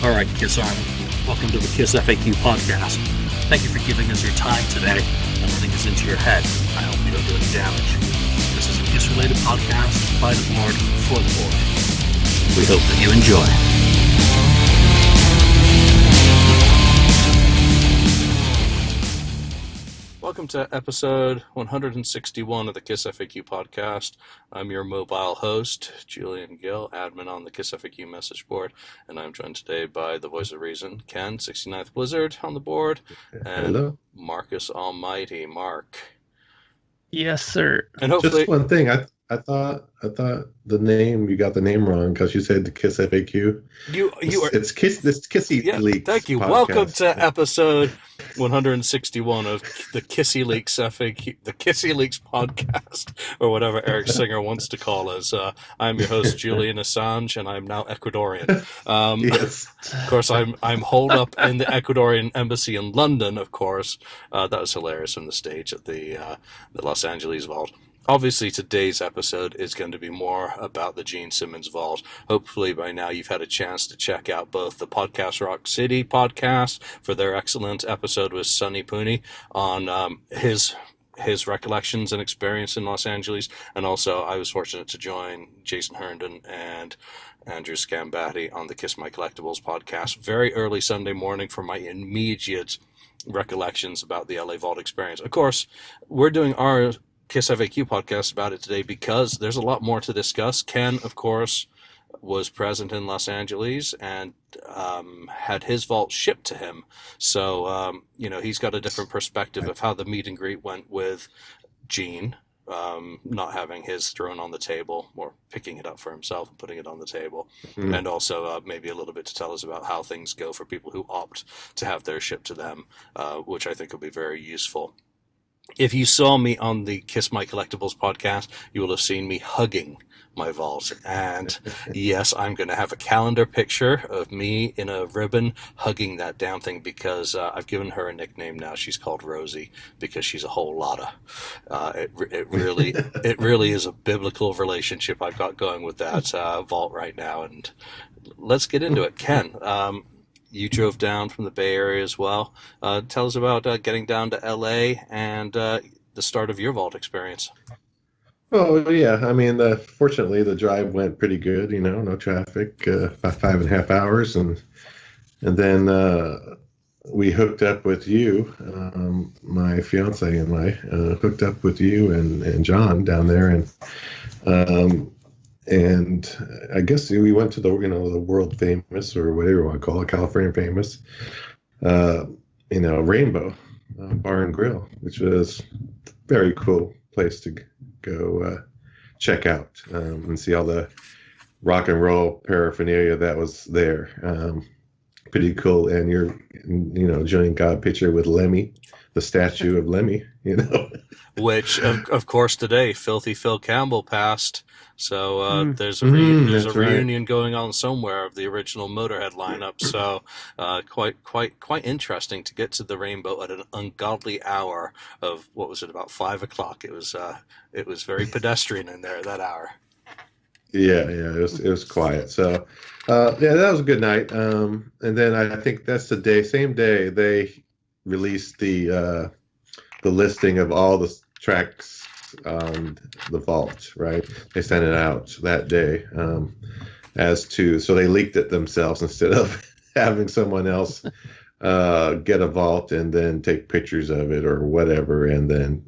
All right, Kiss Army, welcome to the KissFAQ Podcast. Thank you for giving us your time today and letting us into your head. I hope we don't do any damage. This is a Kiss-related podcast by the board for the board. We hope that you enjoy. Welcome to episode 161 of the KissFAQ Podcast. I'm your mobile host, Julian Gill, admin on the KissFAQ message board, and I'm joined today by the voice of reason, Ken, 69th Blizzard on the board, and Hello. Marcus Almighty, Mark. Yes, sir. And hopefully, Just one thing. I thought the name, you got the name wrong because you said the Kiss FAQ. It's Kiss, this Kissy Leaks. Thank you. Podcast. Welcome to episode 161 of the Kissy Leaks FAQ, the Kissy Leaks podcast, or whatever Eric Singer wants to call us. I'm your host, Julian Assange, and I'm now Ecuadorian. Yes. Of course, I'm holed up in the Ecuadorian embassy in London. Of course, that was hilarious from the stage at the Los Angeles Vault. Obviously, today's episode is going to be more about the Gene Simmons Vault. Hopefully, by now, you've had a chance to check out both the Podcast Rock City podcast for their excellent episode with Sonny Pooney on his recollections and experience in Los Angeles. And also, I was fortunate to join Jason Herndon and Andrew Scambatti on the Kiss My Collectibles podcast very early Sunday morning for my immediate recollections about the LA Vault experience. Of course, we're doing our KissFAQ podcast about it today because there's a lot more to discuss. Ken, of course, was present in Los Angeles and had his vault shipped to him. So, he's got a different perspective of how the meet and greet went with Gene, not having his thrown on the table or picking it up for himself and putting it on the table. Mm. And also maybe a little bit to tell us about how things go for people who opt to have theirs shipped to them, which I think will be very useful. If you saw me on the Kiss My Collectibles podcast, you will have seen me hugging my vault. And yes, I'm going to have a calendar picture of me in a ribbon hugging that damn thing because I've given her a nickname now. She's called Rosie because she's a whole lotta. It really is a biblical relationship I've got going with that vault right now. And let's get into it. Ken, you drove down from the Bay Area as well. Tell us about getting down to LA and the start of your vault experience. Oh, yeah. I mean, fortunately, the drive went pretty good. No traffic, about 5.5 hours, and then we hooked up with you. My fiance and I hooked up with you and John down there, and I guess we went to the world famous, or whatever you want to call it, California famous, Rainbow Bar and Grill, which was a very cool place to go check out and see all the rock and roll paraphernalia that was there. Pretty cool. And Julian got a picture with Lemmy, the statue of Lemmy, Which, of course, today, Filthy Phil Campbell passed. So there's a reunion going on somewhere of the original Motorhead lineup. So quite interesting to get to the Rainbow at an ungodly hour of, what was it, about 5 o'clock. It was very pedestrian in there that hour. Yeah, it was quiet. So that was a good night. And then I think that's the same day they released the listing of all the tracks on the vault, right? They sent it out that day so they leaked it themselves instead of having someone else get a vault and then take pictures of it or whatever and then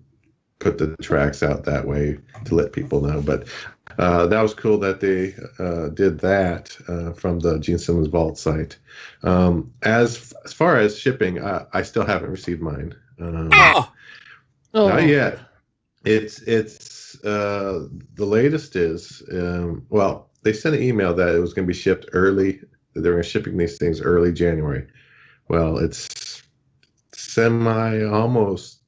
put the tracks out that way to let people know. But that was cool that they did that from the Gene Simmons Vault site. As far as shipping, I still haven't received mine. Not yet. It's the latest is they sent an email that it was going to be shipped early. That they were shipping these things early January. Well, it's almost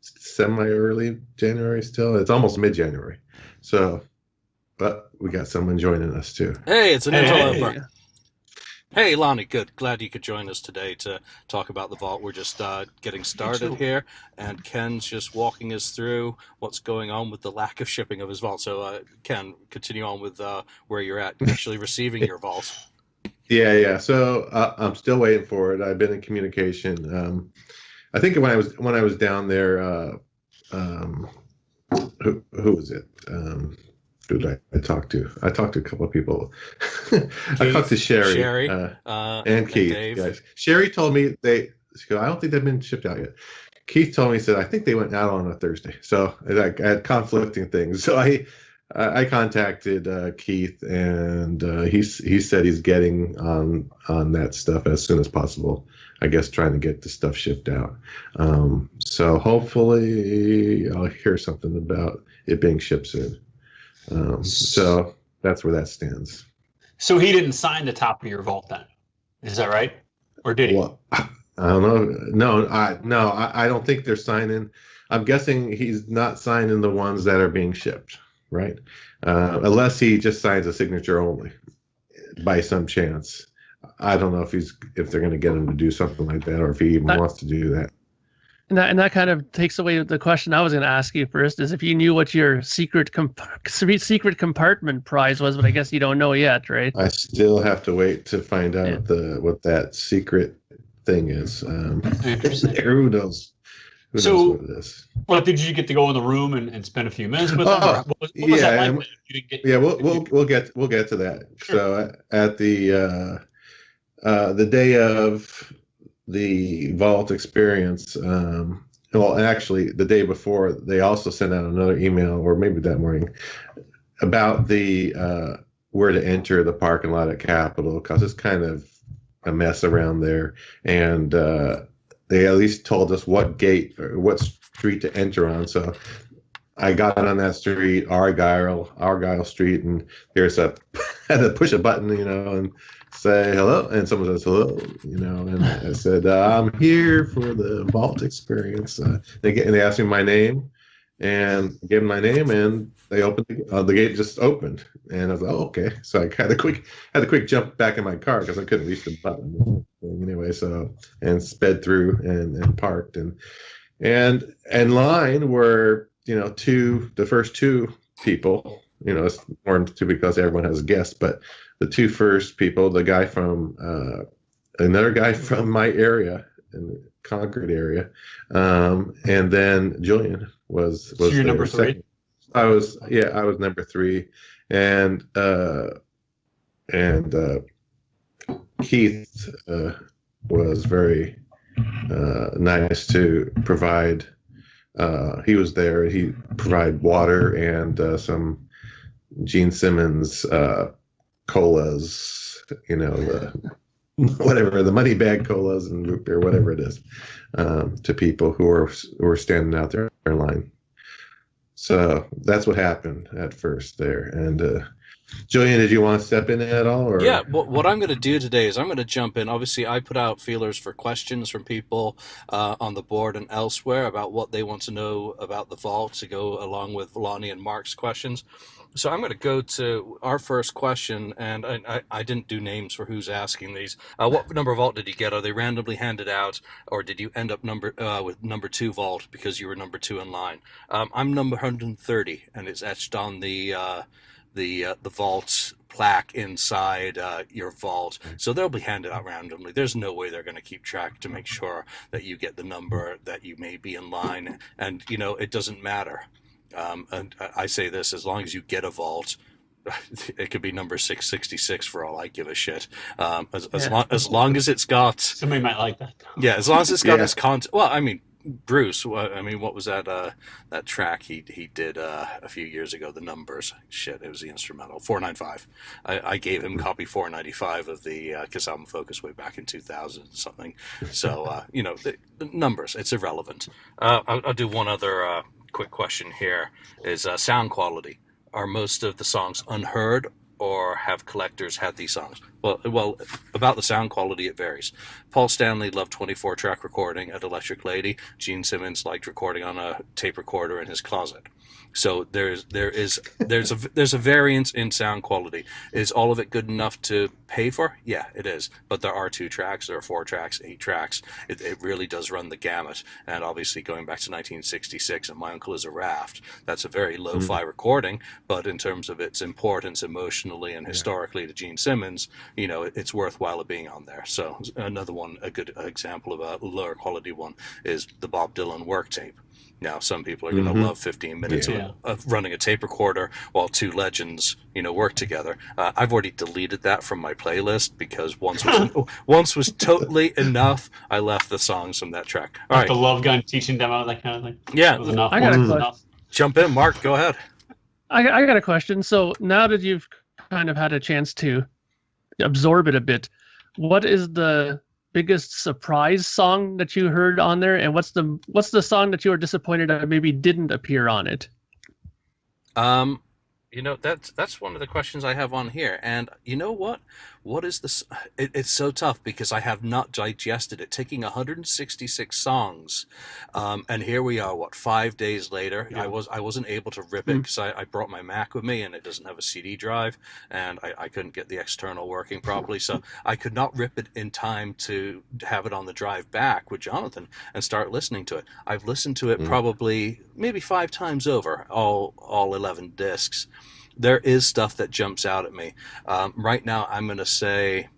semi-early January still. It's almost mid-January. So, but we got someone joining us too. Hey, it's an interloper. Hey, Lonnie, good. Glad you could join us today to talk about the vault. We're just getting started here, and Ken's just walking us through what's going on with the lack of shipping of his vault. So, Ken, continue on with where you're at, actually receiving your vault. Yeah. So I'm still waiting for it. I've been in communication. I think when I was down there, um, who was it? Who did I talk to? I talked to a couple of people. I talked to Keith, Sherry Sherry, and and Keith. Dave. Yes, Sherry told me she goes, I don't think they've been shipped out yet. Keith told me, he said, I think they went out on a Thursday. So I had conflicting things. So I contacted Keith, and he said he's getting on that stuff as soon as possible. I guess trying to get the stuff shipped out. So hopefully I'll hear something about it being shipped soon. So that's where that stands. So he didn't sign the top of your vault then, is that right? Or did he? Well, I don't know. No, I don't think they're signing. I'm guessing he's not signing the ones that are being shipped, right? Unless he just signs a signature only, by some chance. I don't know if they're going to get him to do something like that, or if he even wants to do that. And that kind of takes away the question I was going to ask you first, is if you knew what your secret compartment prize was, but I guess you don't know yet, right? I still have to wait to find out what that secret thing is. Interesting. Who knows? Who knows what it is? Well, did you get to go in the room and spend a few minutes with them? Or what was that like? We'll get to that. Sure. So at the day of the vault experience, well, actually the day before, they also sent out another email, or maybe that morning, about the where to enter the parking lot at Capitol, because it's kind of a mess around there, and they at least told us what gate or what street to enter on. So I got on that street, Argyle Street, and there's had to push a button, and say hello, and someone says hello, and I said, I'm here for the vault experience. They asked me my name, and I gave them my name, and they opened the gate just opened, and I was like, oh, okay. So I had a quick jump back in my car because I couldn't reach the button anyway. So and sped through and parked, and in line were the first two people. It's more than two because everyone has guests, but the two first people, the guy from another guy from my area in the Concord area, and then Julian was so you're number three. Second. I was number three, and Keith was very nice to provide. He was there. He provided water and some Gene Simmons colas, whatever, the money bag colas and root beer, whatever it is, to people who were standing out there in line. So that's what happened at first there. And Julian, did you want to step in at all? Or? Yeah, what I'm going to do today is I'm going to jump in. Obviously, I put out feelers for questions from people on the board and elsewhere about what they want to know about the vault to go along with Lonnie and Mark's questions. So I'm going to go to our first question, and I didn't do names for who's asking these. What number vault did you get? Are they randomly handed out, or did you end up with number 2 vault because you were number 2 in line? I'm number 130, and it's etched on the vault plaque inside your vault. So they'll be handed out randomly. There's no way they're going to keep track to make sure that you get the number that you may be in line. And, it doesn't matter. And I say this, as long as you get a vault, it could be number 666 for all I give a shit. As long as it's got... Somebody might like that. Yeah, as long as it's got its content... Well, I mean, Bruce, what was that track he did a few years ago, the numbers? Shit, it was the instrumental, 495. I gave him copy 495 of the Kiss Album Focus way back in 2000 something. So, the numbers, it's irrelevant. I'll do one other quick question here, is sound quality. Are most of the songs unheard, or have collectors had these songs? Well, about the sound quality, it varies. Paul Stanley loved 24-track recording at Electric Lady. Gene Simmons liked recording on a tape recorder in his closet. So there's a variance in sound quality. Is all of it good enough to pay for? Yeah, it is. But there are 2 tracks, there are 4 tracks, 8 tracks. It really does run the gamut. And obviously, going back to 1966, and My Uncle Is a Raft, that's a very lo-fi recording. But in terms of its importance emotionally and historically to Gene Simmons, it's worthwhile of being on there. So another one, a good example of a lower quality one, is the Bob Dylan work tape. Now, some people are going to love 15 minutes of running a tape recorder while two legends, work together. I've already deleted that from my playlist because once was totally enough. I left the songs from that track. All right. The Love Gun teaching demo, that kind of thing. Yeah. Was enough. I got a question. Jump in, Mark. Go ahead. I got a question. So now that you've kind of had a chance to absorb it a bit, what is the biggest surprise song that you heard on there, and what's the song that you were disappointed that maybe didn't appear on it? That's one of the questions I have on here. And you know what? What is this? It's so tough because I have not digested it. Taking 166 songs, and here we are. 5 days later? Yeah. I wasn't able to rip it because I brought my Mac with me and it doesn't have a CD drive, and I couldn't get the external working properly, so I could not rip it in time to have it on the drive back with Jonathan and start listening to it. I've listened to it probably maybe 5 times over, all 11 discs. There is stuff that jumps out at me. Right now, I'm going to say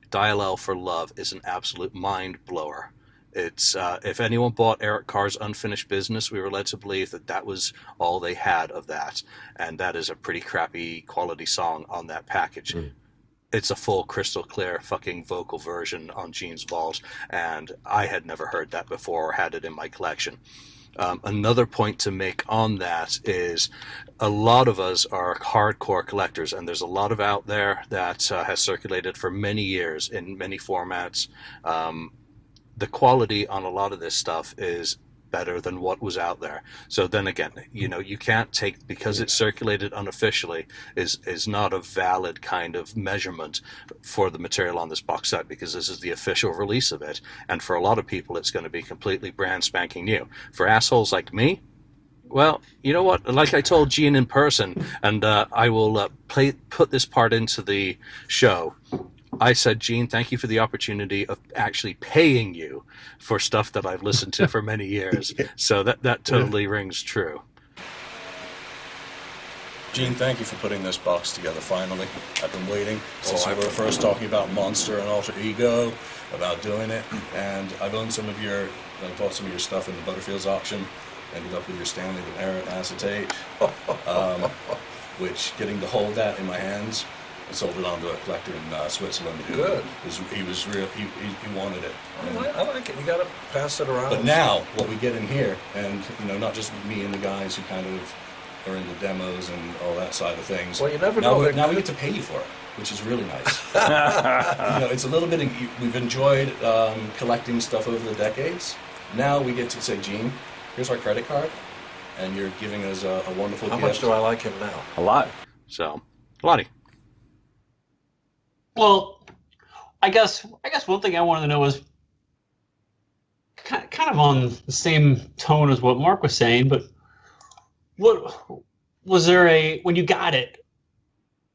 Dial L for Love is an absolute mind blower. It's if anyone bought Eric Carr's Unfinished Business, we were led to believe that was all they had of that. And that is a pretty crappy quality song on that package. It's a full crystal clear fucking vocal version on Gene's Vault, and I had never heard that before or had it in my collection. Another point to make on that is a lot of us are hardcore collectors, and there's a lot of out there that has circulated for many years in many formats. The quality on a lot of this stuff is better than what was out there. So then again, you can't take, because it's circulated unofficially, is not a valid kind of measurement for the material on this box set, because this is the official release of it, and for a lot of people it's going to be completely brand spanking new. For assholes like me, well, you know what, like I told Gene in person, and I will put this part into the show, I said, Gene, thank you for the opportunity of actually paying you for stuff that I've listened to for many years. So that totally rings true. Gene, thank you for putting this box together finally. I've been waiting since we were first talking about Monster and Alter Ego, about doing it, and I've owned I bought some of your stuff in the Butterfields auction, ended up with your Stanley with Aaron acetate, which getting to hold that in my hands, I sold it on to a collector in Switzerland. He wanted it. I like it. You got to pass it around. But now, what we get in here, and not just me and the guys who kind of are in the demos and all that side of things. Well, you never know. Now we get to pay you for it, which is really nice. It's a little bit. We've enjoyed collecting stuff over the decades. Now we get to say, Gene, here's our credit card, and you're giving us a wonderful gift. How much do I like him now? A lot. So, Lonnie. Well, I guess one thing I wanted to know was kind of on the same tone as what Mark was saying, but what was there when you got it,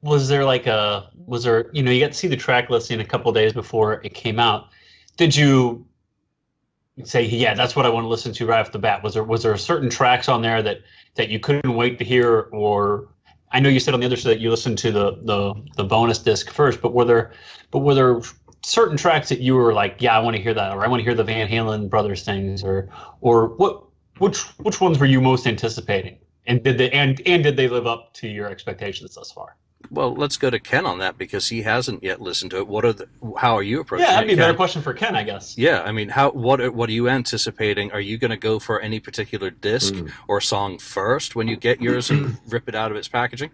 you got to see the track listing a couple days before it came out. Did you say, yeah, that's what I want to listen to right off the bat? Was there certain tracks on there that you couldn't wait to hear? Or I know you said on the other side that you listened to the bonus disc first, but were there certain tracks that you were like, yeah, I want to hear that, or I want to hear the Van Halen brothers things, or which ones were you most anticipating, and did they live up to your expectations thus far? Well, let's go to Ken on that because he hasn't yet listened to it. How are you approaching it? Yeah, that'd be a Ken? better question for Ken, I guess. Yeah, I mean, what are you anticipating? Are you going to go for any particular disc or song first when you get yours and rip it out of its packaging?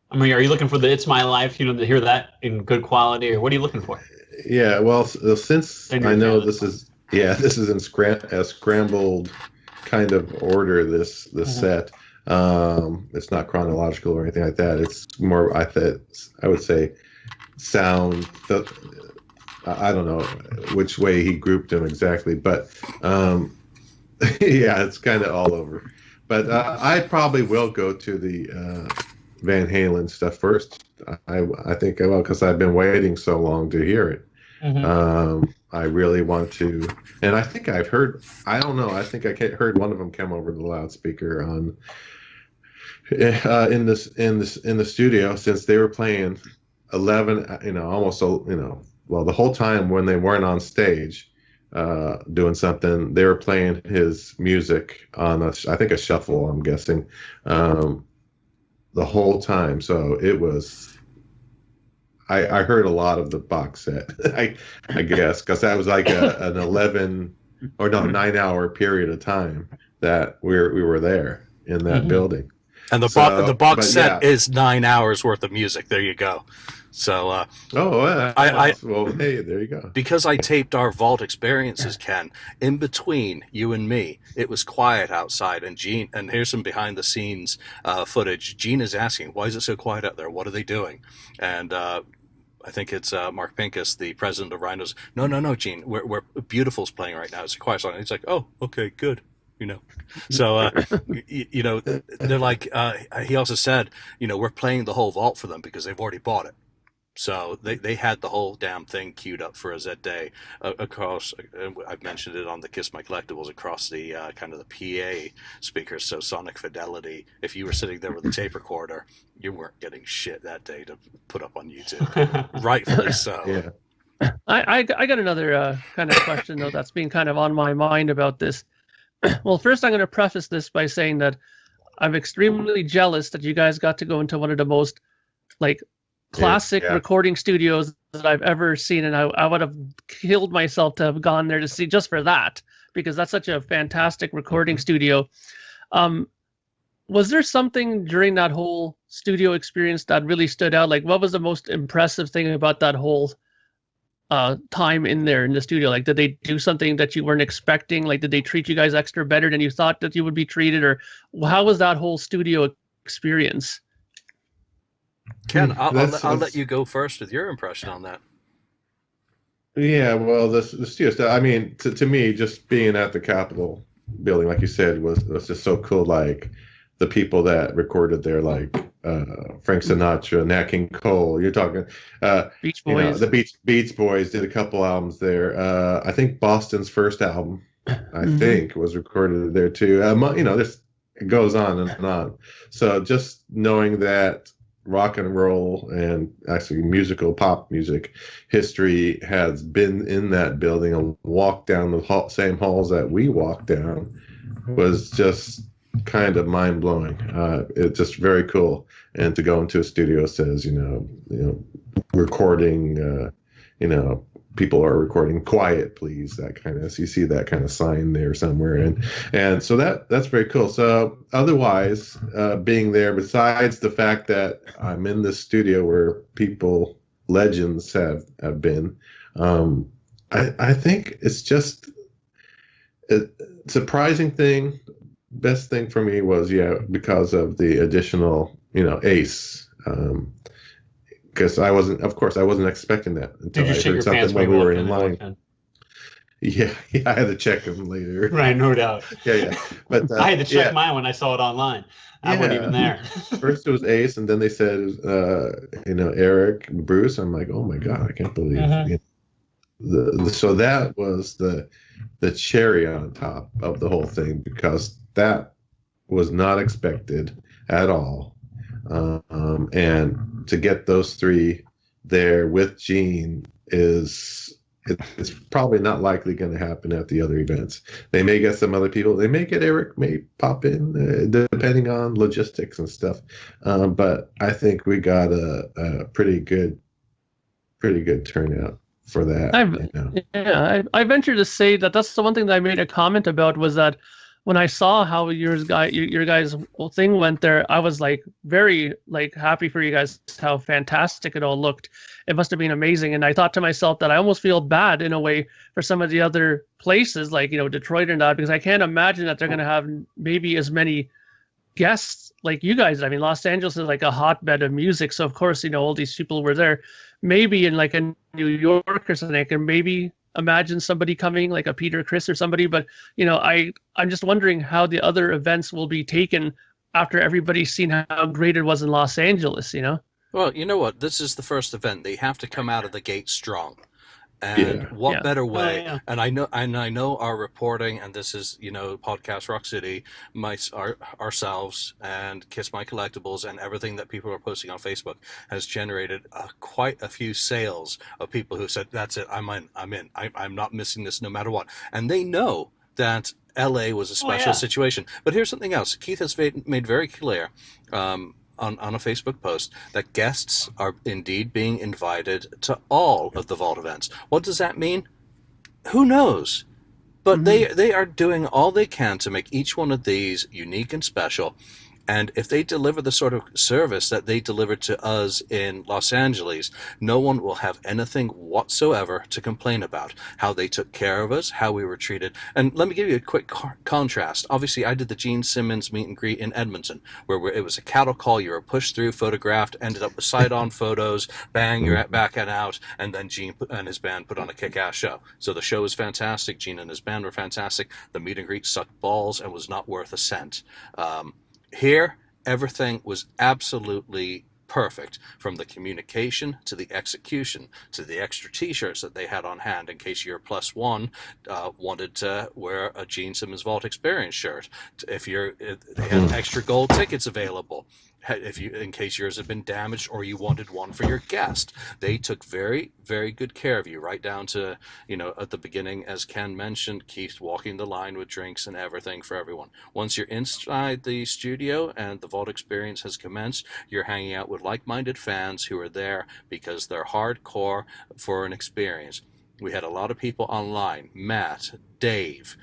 I mean, are you looking for the "It's My Life," to hear that in good quality, or what are you looking for? Yeah, well, since I know this is in scrambled kind of order. This set. It's not chronological or anything like that. It's more, I would say, sound. I don't know which way he grouped them exactly, but yeah, it's kind of all over. But I probably will go to the Van Halen stuff first. I think I will, because I've been waiting so long to hear it. I really want to, and I think I've heard. I don't know. I think I heard one of them come over the loudspeaker on. In the studio, since they were playing 11, almost, well, the whole time when they weren't on stage doing something, they were playing his music on I think a shuffle, I'm guessing, the whole time. So it was, I heard a lot of the box set, I guess, because that was like an 11 or no 9 hour period of time that we were there in that building. And the box set is 9 hours worth of music. There you go. So, well, hey, there you go. Because I taped our vault experiences, Ken, in between you and me, it was quiet outside, and Gene, and here's some behind the scenes footage. Gene is asking, "Why is it so quiet out there? What are they doing?" And I think it's Mark Pincus, the president of Rhinos. No, Gene, we're Beautiful's playing right now. It's a quiet song. And he's like, "Oh, okay, good." So they're like, he also said, we're playing the whole vault for them because they've already bought it. So they had the whole damn thing queued up for us that day across. I've mentioned it on the Kiss My Collectibles, across the kind of the PA speakers. So sonic fidelity. If you were sitting there with a tape recorder, you weren't getting shit that day to put up on YouTube. Rightfully so. Yeah. I got another kind of question though that's been kind of on my mind about this. Well, first I'm going to preface this by saying that I'm extremely jealous that you guys got to go into one of the most classic recording studios that I've ever seen, and I would have killed myself to have gone there to see just for that, because that's such a fantastic recording studio. Was there something during that whole studio experience that really stood out? Like, what was the most impressive thing about that whole time in there in the studio? Like, did they do something that you weren't expecting? Like, did they treat you guys extra better than you thought that you would be treated? Or how was that whole studio experience? Ken, I'll let you go first with your impression on that. Yeah, well, the studio stuff, I mean, to me, just being at the Capitol building, like you said, was just so cool. Like, the people that recorded there, like Frank Sinatra, Nat King Cole. You're talking Beach Boys. The Beach Boys did a couple albums there. I think Boston's first album, I think, was recorded there too. This it goes on and on. So just knowing that rock and roll and actually musical pop music history has been in that building and walked down the same halls that we walked down was just kind of mind-blowing. It's just very cool. And to go into a studio says, recording, people are recording quiet, please, that kind of, so you see that kind of sign there somewhere. And so that's very cool. So otherwise, being there, besides the fact that I'm in this studio where legends have been, I think it's just a surprising thing. Best thing for me was, because of the additional, Ace, because I wasn't expecting that until I heard something when we were in line. Yeah, I had to check them later. Right, no doubt. Yeah. But I had to check mine when I saw it online. I wasn't even there. First it was Ace, and then they said, Eric and Bruce. I'm like, oh my God, I can't believe so that was the cherry on top of the whole thing, because that was not expected at all. And to get those three there with Gene it's probably not likely going to happen at the other events. They may get some other people. They may get Eric, may pop in, depending on logistics and stuff. But I think we got a pretty good turnout for that. I venture to say that's the one thing that I made a comment about, was that when I saw how your guys' whole thing went there, I was very happy for you guys, how fantastic it all looked. It must have been amazing. And I thought to myself that I almost feel bad in a way for some of the other places, Detroit and that, because I can't imagine that they're going to have maybe as many guests like you guys. I mean, Los Angeles is like a hotbed of music. So of course, all these people were there. Maybe in a New York or something, I can maybe imagine somebody coming, like a Peter Criss or somebody. But I'm just wondering how the other events will be taken after everybody's seen how great it was in Los Angeles. Well, you know what? This is the first event. They have to come out of the gate strong. And Yeah. what Yeah. better way? yeah. And I know our reporting, and this is, Podcast Rock City, ourselves, and Kiss My Collectibles, and everything that people are posting on Facebook has generated quite a few sales of people who said, "That's it, I'm in. I'm not missing this no matter what." And they know that LA was a special situation. But here's something else. Keith has made very clear. On a Facebook post that guests are indeed being invited to all of the Vault events. What does that mean? Who knows? But they are doing all they can to make each one of these unique and special. And if they deliver the sort of service that they delivered to us in Los Angeles, no one will have anything whatsoever to complain about. How they took care of us, how we were treated. And let me give you a quick contrast. Obviously, I did the Gene Simmons meet and greet in Edmonton, where it was a cattle call. You were pushed through, photographed, ended up with side-on photos, bang, you're back and out, and then Gene and his band put on a kick-ass show. So the show was fantastic. Gene and his band were fantastic. The meet and greet sucked balls and was not worth a cent. Here, everything was absolutely perfect, from the communication to the execution to the extra t-shirts that they had on hand in case you're +1 wanted to wear a Gene Simmons Vault Experience shirt. They had extra gold tickets available in case yours had been damaged or you wanted one for your guest. They took very, very good care of you, right down to, at the beginning, as Ken mentioned, Keith walking the line with drinks and everything for everyone. Once you're inside the studio and the Vault Experience has commenced, you're hanging out with like-minded fans who are there because they're hardcore for an experience. We had a lot of people online, Matt, Dave,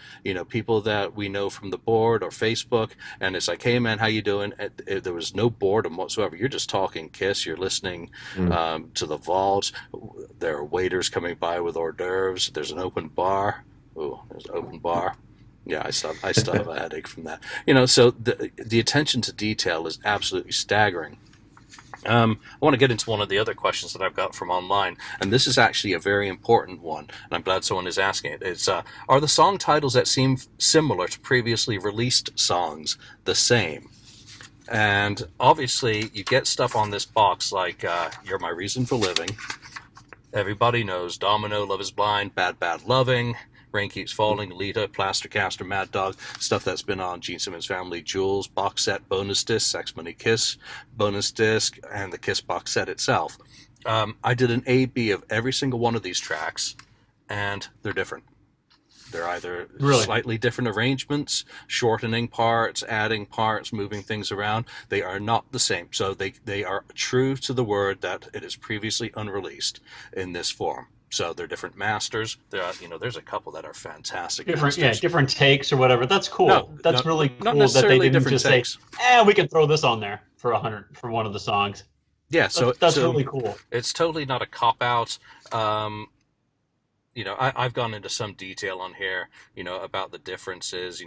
people that we know from the board or Facebook. And it's like, "Hey, man, how you doing?" There was no boredom whatsoever. You're just talking Kiss. You're listening to the Vault. There are waiters coming by with hors d'oeuvres. There's an open bar. Oh, there's an open bar. Yeah, I still have a headache from that. So the attention to detail is absolutely staggering. I want to get into one of the other questions that I've got from online, and this is actually a very important one, and I'm glad someone is asking it. It's, are the song titles that seem similar to previously released songs the same? And obviously, you get stuff on this box like You're My Reason for Living, everybody knows, Domino, Love is Blind, Bad Bad Loving, Rain Keeps Falling, Lita, Plastercaster, Mad Dog, stuff that's been on Gene Simmons Family, Jules, box set, bonus disc, Sex Money Kiss, bonus disc, and the Kiss box set itself. I did an A-B of every single one of these tracks, and they're different. They're either slightly different arrangements, shortening parts, adding parts, moving things around. They are not the same. So they are true to the word that it is previously unreleased in this form. So they're different masters. There's a couple that are fantastic. Different takes or whatever. That's cool. That's really cool that they didn't just takes. say, we can throw this on there for 100 for one of the songs. Yeah, that's really cool. It's totally not a cop out. I've gone into some detail on here, about the differences,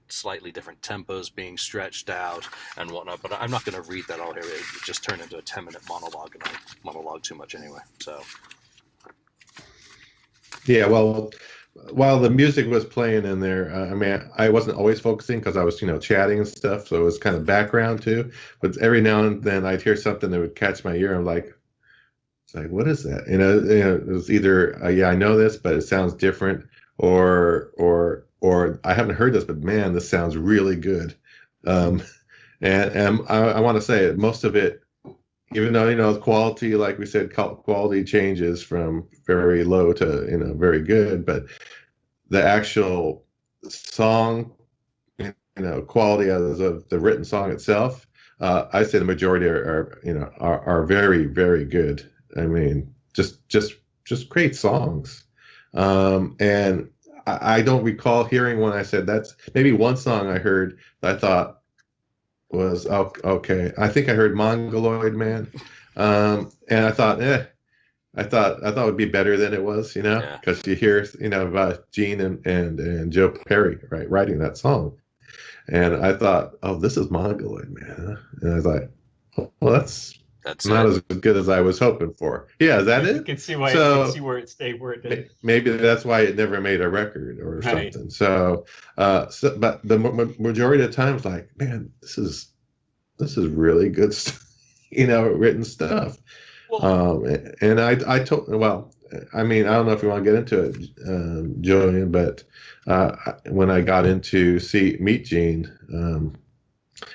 slightly different tempos being stretched out and whatnot. But I'm not going to read that all here. It just turned into a 10-minute monologue, and I monologue too much anyway. So. Yeah, well, while the music was playing in there, I wasn't always focusing because I was, chatting and stuff, so it was kind of background too. But every now and then I'd hear something that would catch my ear. I'm like, what is that? It was either, I know this, but it sounds different, or I haven't heard this, but man, this sounds really good. And I want to say most of it, even though, quality, like we said, quality changes from very low to, very good, but the actual song, quality of the written song itself, I'd say the majority are very, very good. I mean, just great songs. And I don't recall hearing when I said that's maybe one song I heard that I thought was okay. I think I heard Mongoloid Man, and I thought it would be better than it was, because you hear about Gene and Joe Perry writing that song, and I thought, this is Mongoloid Man, and I was like, well, that's not as good as I was hoping for. Yeah, is that it? You can see where it stayed where it did. Maybe that's why it never made a record or something. So, but the majority of the time, it's like, man, this is really good, written stuff. Well, and I told, I mean, I don't know if you want to get into it, Julian, but when I got into meet Gene,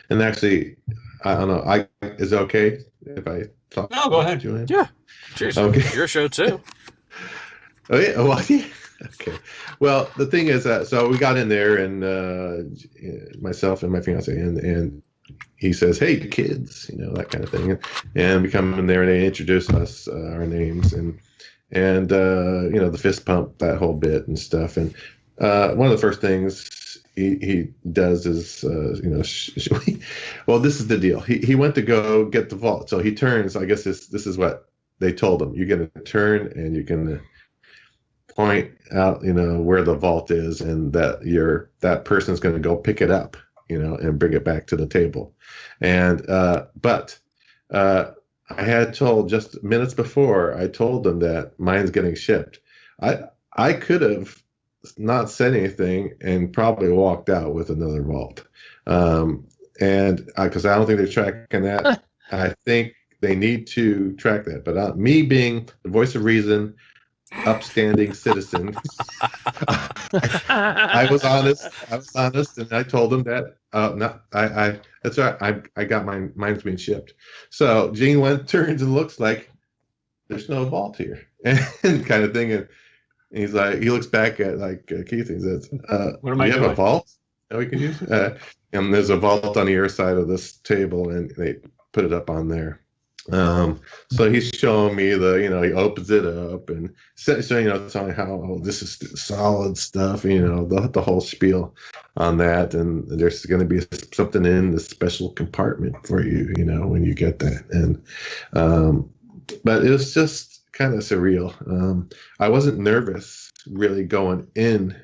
and actually, I don't know, is it okay if I talk? No, go ahead. Julian? Yeah. Cheers. Okay. It's your show too. Oh yeah, well, yeah. Okay. Well, the thing is that so we got in there, and myself and my fiance, and he says, "Hey, kids," that kind of thing, and we come in there and they introduce us, our names, and the fist pump, that whole bit and stuff, and one of the first things he does is well, this is the deal. He went to go get the vault, so he turns. I guess this is what they told him. You're going to turn and you're going to point out, where the vault is, and that person's going to go pick it up, and bring it back to the table. And but I had told just minutes before, I told them that mine's getting shipped. I could have not said anything and probably walked out with another vault. And because I don't think they're tracking that. I think they need to track that. But me being the voice of reason, upstanding citizen, I was honest, and I told them that that's all right. I got mine's being shipped. So Gene turns and looks like there's no vault here, and kind of thing, and he's like, he looks back at Keith, and he says, "What am I you doing? have a vault that we can use?" And there's a vault on the other side of this table, and they put it up on there. So he's showing me he opens it up and telling how this is solid stuff, the whole spiel on that, and there's going to be something in the special compartment for you, when you get that. And but it was just kind of surreal. I wasn't nervous really going in,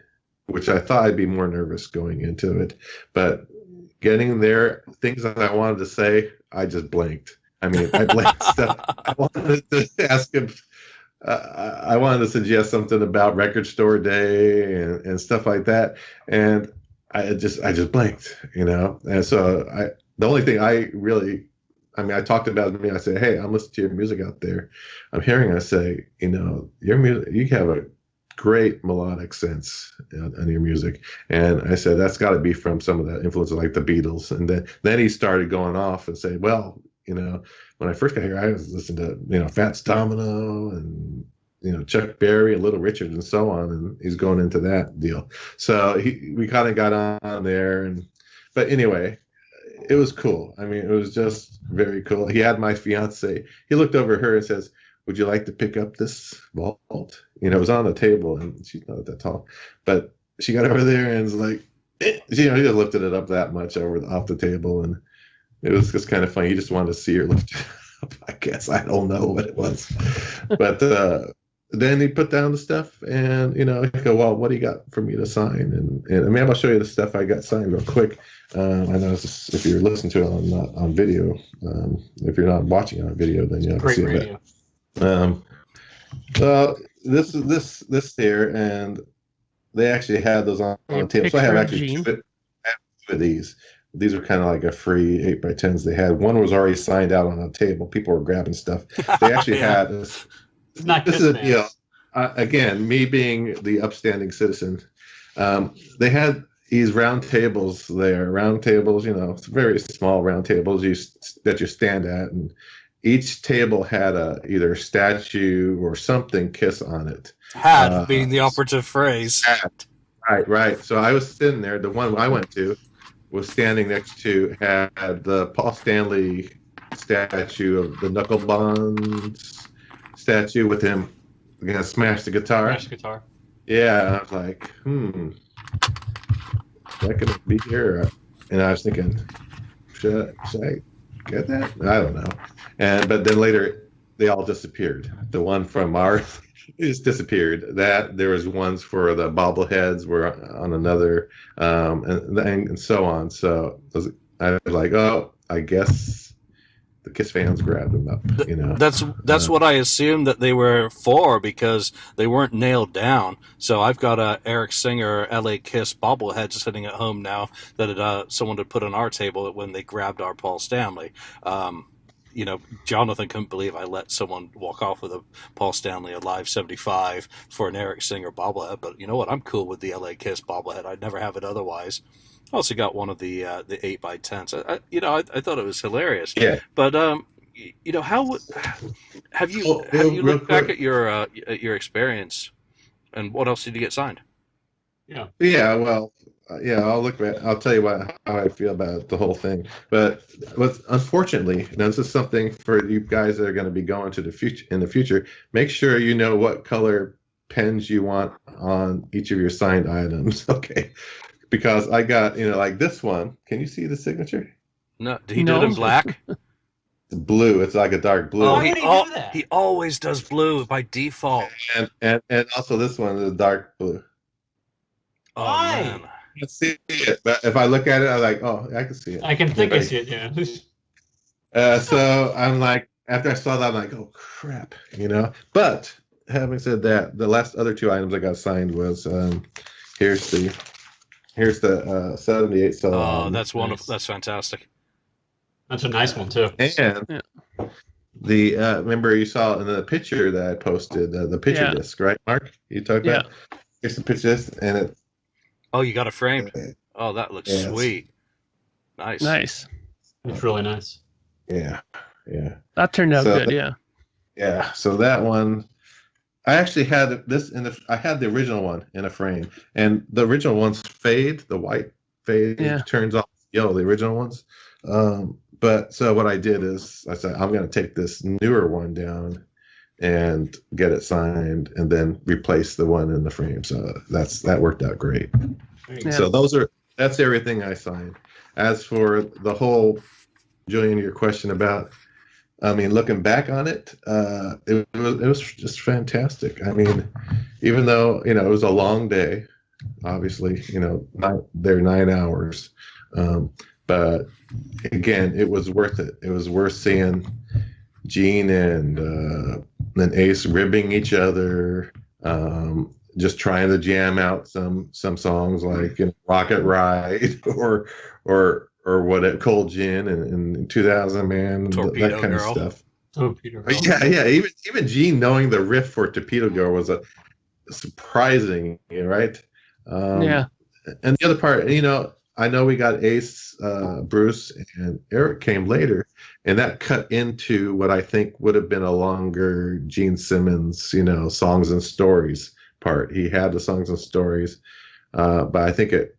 which I thought I'd be more nervous going into it, but getting there, things that I wanted to say, I just blanked. I mean, I blanked stuff. I wanted to ask him. I wanted to suggest something about Record Store Day and stuff like that, and I just blanked, And so the only thing I talked about me. I said, "Hey, I'm listening to your music out there. I'm hearing." I say, your music. You have a great melodic sense on your music, and I said that's got to be from some of the influences like the Beatles. And then he started going off and say, "Well, when I first got here, I was listening to, Fats Domino and, Chuck Berry and Little Richard and so on." And he's going into that deal. So we kind of got on there. But anyway, it was cool. I mean, it was just very cool. He had my fiance. He looked over at her and says, "Would you like to pick up this vault?" It was on the table, and she's not that tall. But she got over there and was like, he just lifted it up that much off the table. And it was just kind of funny. He just wanted to see her lift it up, I guess. I don't know what it was. But then he put down the stuff, and, I go, "Well, what do you got for me to sign?" And maybe I'll show you the stuff I got signed real quick. I know if you're listening to it on video, if you're not watching it on video, then you have to see radio. that. Well, this here, and they actually had those on the table. So I have actually two of these. These are kind of like a free 8x10s they had. One was already signed out on a table. People were grabbing stuff. They actually had this. This is a deal. Again, me being the upstanding citizen, they had these round tables there. Round tables, very small round tables that you stand at, and each table had either a statue or something Kiss on it. Had being the operative phrase. Right. So I was sitting there. The one I went to was standing next to had the Paul Stanley statue of the Knuckle Bonds statue with him gonna smash the guitar. Smash the guitar. Yeah, and I was like, that could be here. And I was thinking, should I get that? I don't know. But then later they all disappeared. The one from ours just disappeared. That there was ones for the bobbleheads were on another, and so on. So I was like, oh, I guess the Kiss fans grabbed them up. That's what I assumed that they were for, because they weren't nailed down. So I've got a Eric Singer LA Kiss bobblehead sitting at home now that someone had put on our table when they grabbed our Paul Stanley. Jonathan couldn't believe I let someone walk off with a Paul Stanley Alive 75 for an Eric Singer bobblehead. But you know what? I'm cool with the LA Kiss bobblehead. I'd never have it otherwise. I also got one of the 8x10s. I thought it was hilarious. Yeah. But how have you looked back at your experience, and what else did you get signed? Yeah. Yeah, well, I'll look back. I'll tell you how I feel about the whole thing. But unfortunately, now this is something for you guys that are going to be going to the future. In the future, make sure you know what color pens you want on each of your signed items. Okay, because I got like this one. Can you see the signature? No, did he do it in black? It's blue. It's like a dark blue. Why would he do that? He always does blue by default. And also this one is a dark blue. Oh, Why? man. I can see it, but if I look at it, I'm like, oh, I can see it. I can think I see it. Yeah. So I'm like, after I saw that, I'm like, oh crap, But having said that, the last other two items I got signed was here's the 78 solo. Oh, that's wonderful. Nice. That's fantastic. That's a nice one too. And the remember you saw in the picture that I posted the picture disc, right, Mark? You talked about. Here's the picture disc, and it. Oh, you got it framed. Oh, that looks sweet. Nice. It's really nice. Yeah. That turned out good. Yeah. So that one, I actually had this I had the original one in a frame, and the original ones fade. The white fade turns off yellow. The original ones. But so what I did is I said I'm going to take this newer one down and get it signed, and then replace the one in the frame. So that worked out great. Yeah. So that's everything I signed. As for the whole, Julian, your question about, looking back on it, it was just fantastic. Even though it was a long day, obviously, they're 9 hours, but again, it was worth it. It was worth seeing Gene and Ace ribbing each other, just trying to jam out some songs like Rocket Ride or what Cold Gin and 2000 Man, Torpedo that kind Girl. of stuff. Torpedo Girl. Yeah. Even Gene knowing the riff for Torpedo Girl was a surprising, right? Yeah. And the other part, I know we got Ace, Bruce, and Eric came later, and that cut into what I think would have been a longer Gene Simmons, songs and stories part. He had the songs and stories, but I think it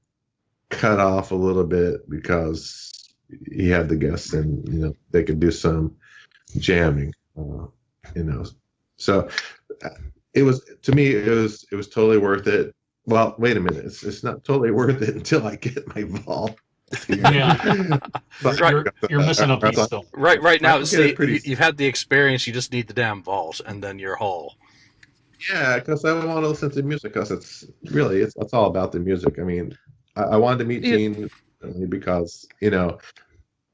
cut off a little bit because he had the guests, and they could do some jamming, So it was, to me, it was totally worth it. Well, wait a minute. It's not totally worth it until I get my vault. Yeah. But You're missing a piece still. Right now, see, pretty- you've had the experience. You just need the damn vault, and then you're whole. Yeah, because I want to listen to music, because it's all about the music. I wanted to meet Gene because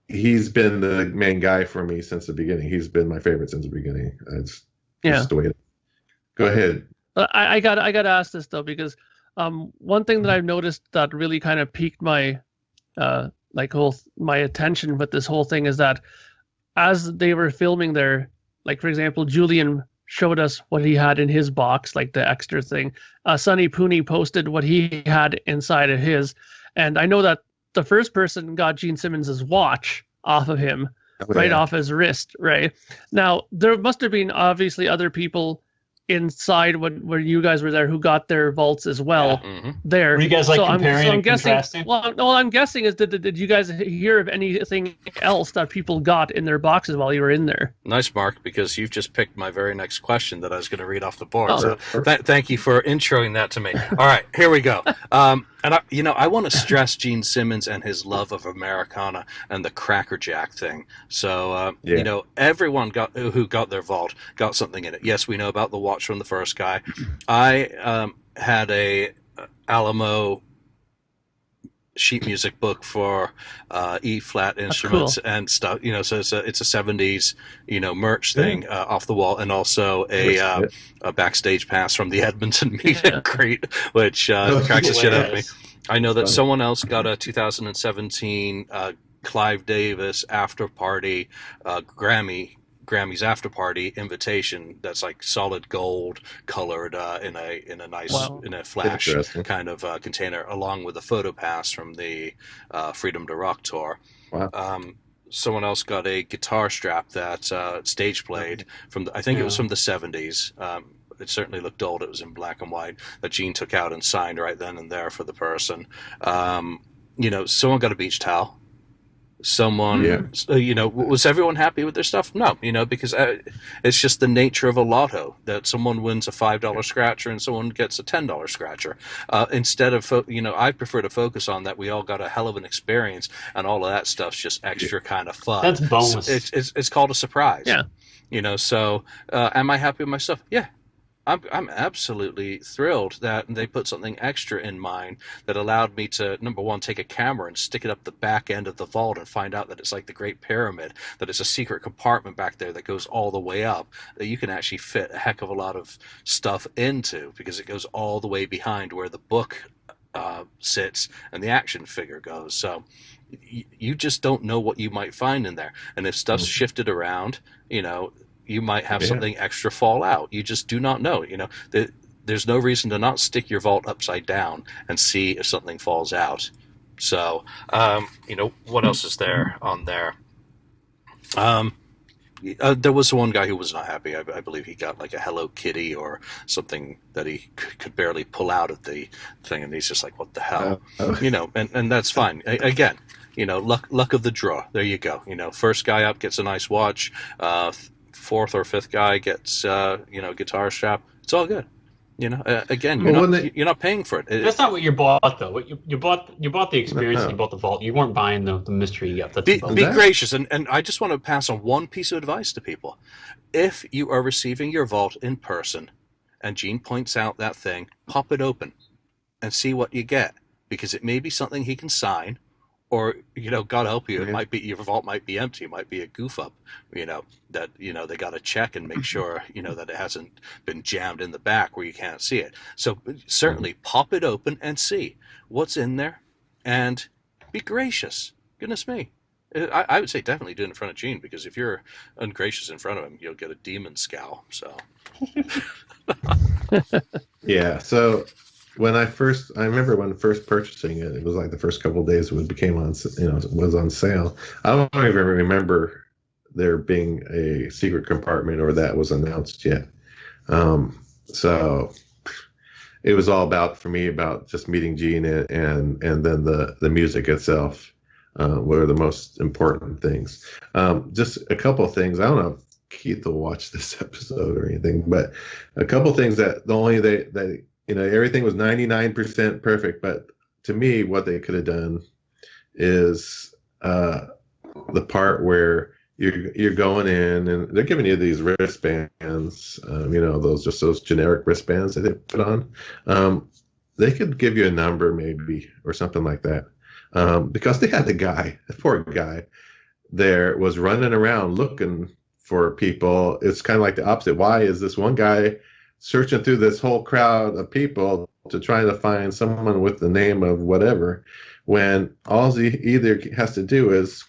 he's been the main guy for me since the beginning. He's been my favorite since the beginning. It's just the way it is. Go ahead. I got to ask this though, because one thing that I've noticed that really kind of piqued my my attention with this whole thing is that as they were filming there, like for example, Julian showed us what he had in his box, like the extra thing. Sonny Pooney posted what he had inside of his, and I know that the first person got Gene Simmons' watch off of him, off his wrist. Right now, there must have been obviously other people inside where you guys were there who got their vaults as well. There. Were you guys comparing and contrasting? Well, I'm guessing is did you guys hear of anything else that people got in their boxes while you were in there? Nice, Mark, because you've just picked my very next question that I was going to read off the board. So thank you for introing that to me. All right, here we go. And I want to stress Gene Simmons and his love of Americana and the Cracker Jack thing. So everyone who got their vault got something in it. Yes, we know about the watch from the first guy. I had a Alamo sheet music book for E flat instruments and stuff. So it's a 70s merch thing off the wall, and also a backstage pass from the Edmonton meet and greet, which cracks the shit out of me. I know that someone else got a 2017 Clive Davis after party, Grammy's after party invitation that's like solid gold colored in a nice Wow. in a flash Interesting. kind of container, along with a photo pass from the Freedom to Rock tour. Wow. Someone else got a guitar strap that stage played from I think it was from the 70s. It certainly looked old. It was in black and white that Gene took out and signed right then and there for the person. Someone got a beach towel. Someone, was everyone happy with their stuff? No, because it's just the nature of a lotto that someone wins a $5 scratcher and someone gets a $10 scratcher. Instead of, I prefer to focus on that we all got a hell of an experience, and all of that stuff's just extra kind of fun. That's bonus. It's called a surprise. Yeah. So am I happy with my stuff? Yeah. I'm absolutely thrilled that they put something extra in mine that allowed me to, number one, take a camera and stick it up the back end of the vault and find out that it's like the Great Pyramid, that it's a secret compartment back there that goes all the way up, that you can actually fit a heck of a lot of stuff into, because it goes all the way behind where the book sits and the action figure goes. So you just don't know what you might find in there. And if stuff's shifted around, you might have something extra fall out. You just do not know. There's no reason to not stick your vault upside down and see if something falls out. So, what else is there on there? There was one guy who was not happy. I believe he got like a Hello Kitty or something that he could barely pull out of the thing, and he's just like, "What the hell?" And that's fine. Again, luck of the draw. There you go. First guy up gets a nice watch. Fourth or fifth guy gets guitar strap. It's all good. Again, you're not paying for it. That's not what you bought, though. You bought the experience and you bought the vault. You weren't buying the mystery yet. Be gracious, and I just want to pass on one piece of advice to people. If you are receiving your vault in person and Gene points out that thing, pop it open and see what you get, because it may be something he can sign, or God help you, it might be your vault might be empty, it might be a goof up, that they got to check and make sure that it hasn't been jammed in the back where you can't see it. So certainly pop it open and see what's in there, and be gracious. Goodness me, I would say definitely do it in front of Gene, because if you're ungracious in front of him, you'll get a demon scowl. So yeah. So I remember when first purchasing it, it was like the first couple of days it became on, was on sale. I don't even remember there being a secret compartment or that was announced yet. So it was all about just meeting Gene and then the music itself were the most important things. Just a couple of things. I don't know if Keith will watch this episode or anything, but a couple of things that everything was 99% perfect, but to me, what they could have done is the part where you're going in and they're giving you these wristbands, those generic wristbands that they put on. They could give you a number maybe or something like that, because they had the poor guy there was running around looking for people. It's kind of like the opposite. Why is this one guy searching through this whole crowd of people to try to find someone with the name of whatever, when all he either has to do is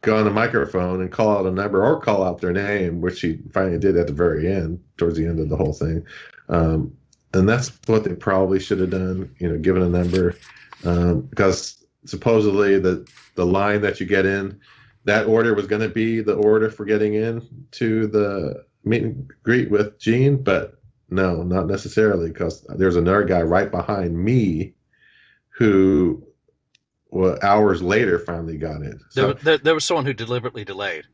go on the microphone and call out a number or call out their name, which he finally did at the very end, towards the end of the whole thing. And that's what they probably should have done, given a number, because supposedly the line that you get in, that order was going to be the order for getting in to the meet and greet with Gene, but no, not necessarily, because there's another guy right behind me who hours later finally got in. So, there was someone who deliberately delayed.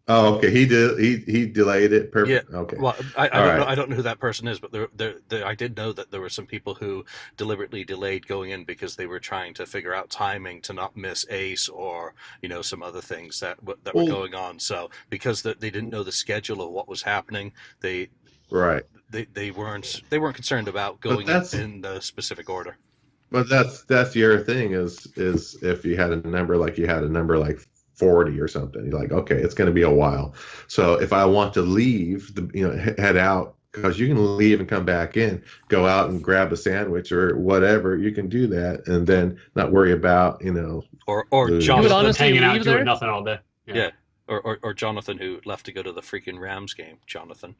Oh, okay. He did. He delayed it. Perfect. Yeah. Okay. Well, I don't know who that person is, but I did know that there were some people who deliberately delayed going in because they were trying to figure out timing to not miss Ace or some other things that were going on. So because they didn't know the schedule of what was happening, they weren't concerned about going in the specific order. But that's your thing is if you had a number like 40 or something, you're like, okay, it's going to be a while. So if I want to leave, head out because you can leave and come back in, go out and grab a sandwich or whatever. You can do that and then not worry about, Or the- You would Jonathan honestly hanging out leave doing there? nothing all day. yeah. Or Jonathan, who left to go to the freaking Rams game, Jonathan,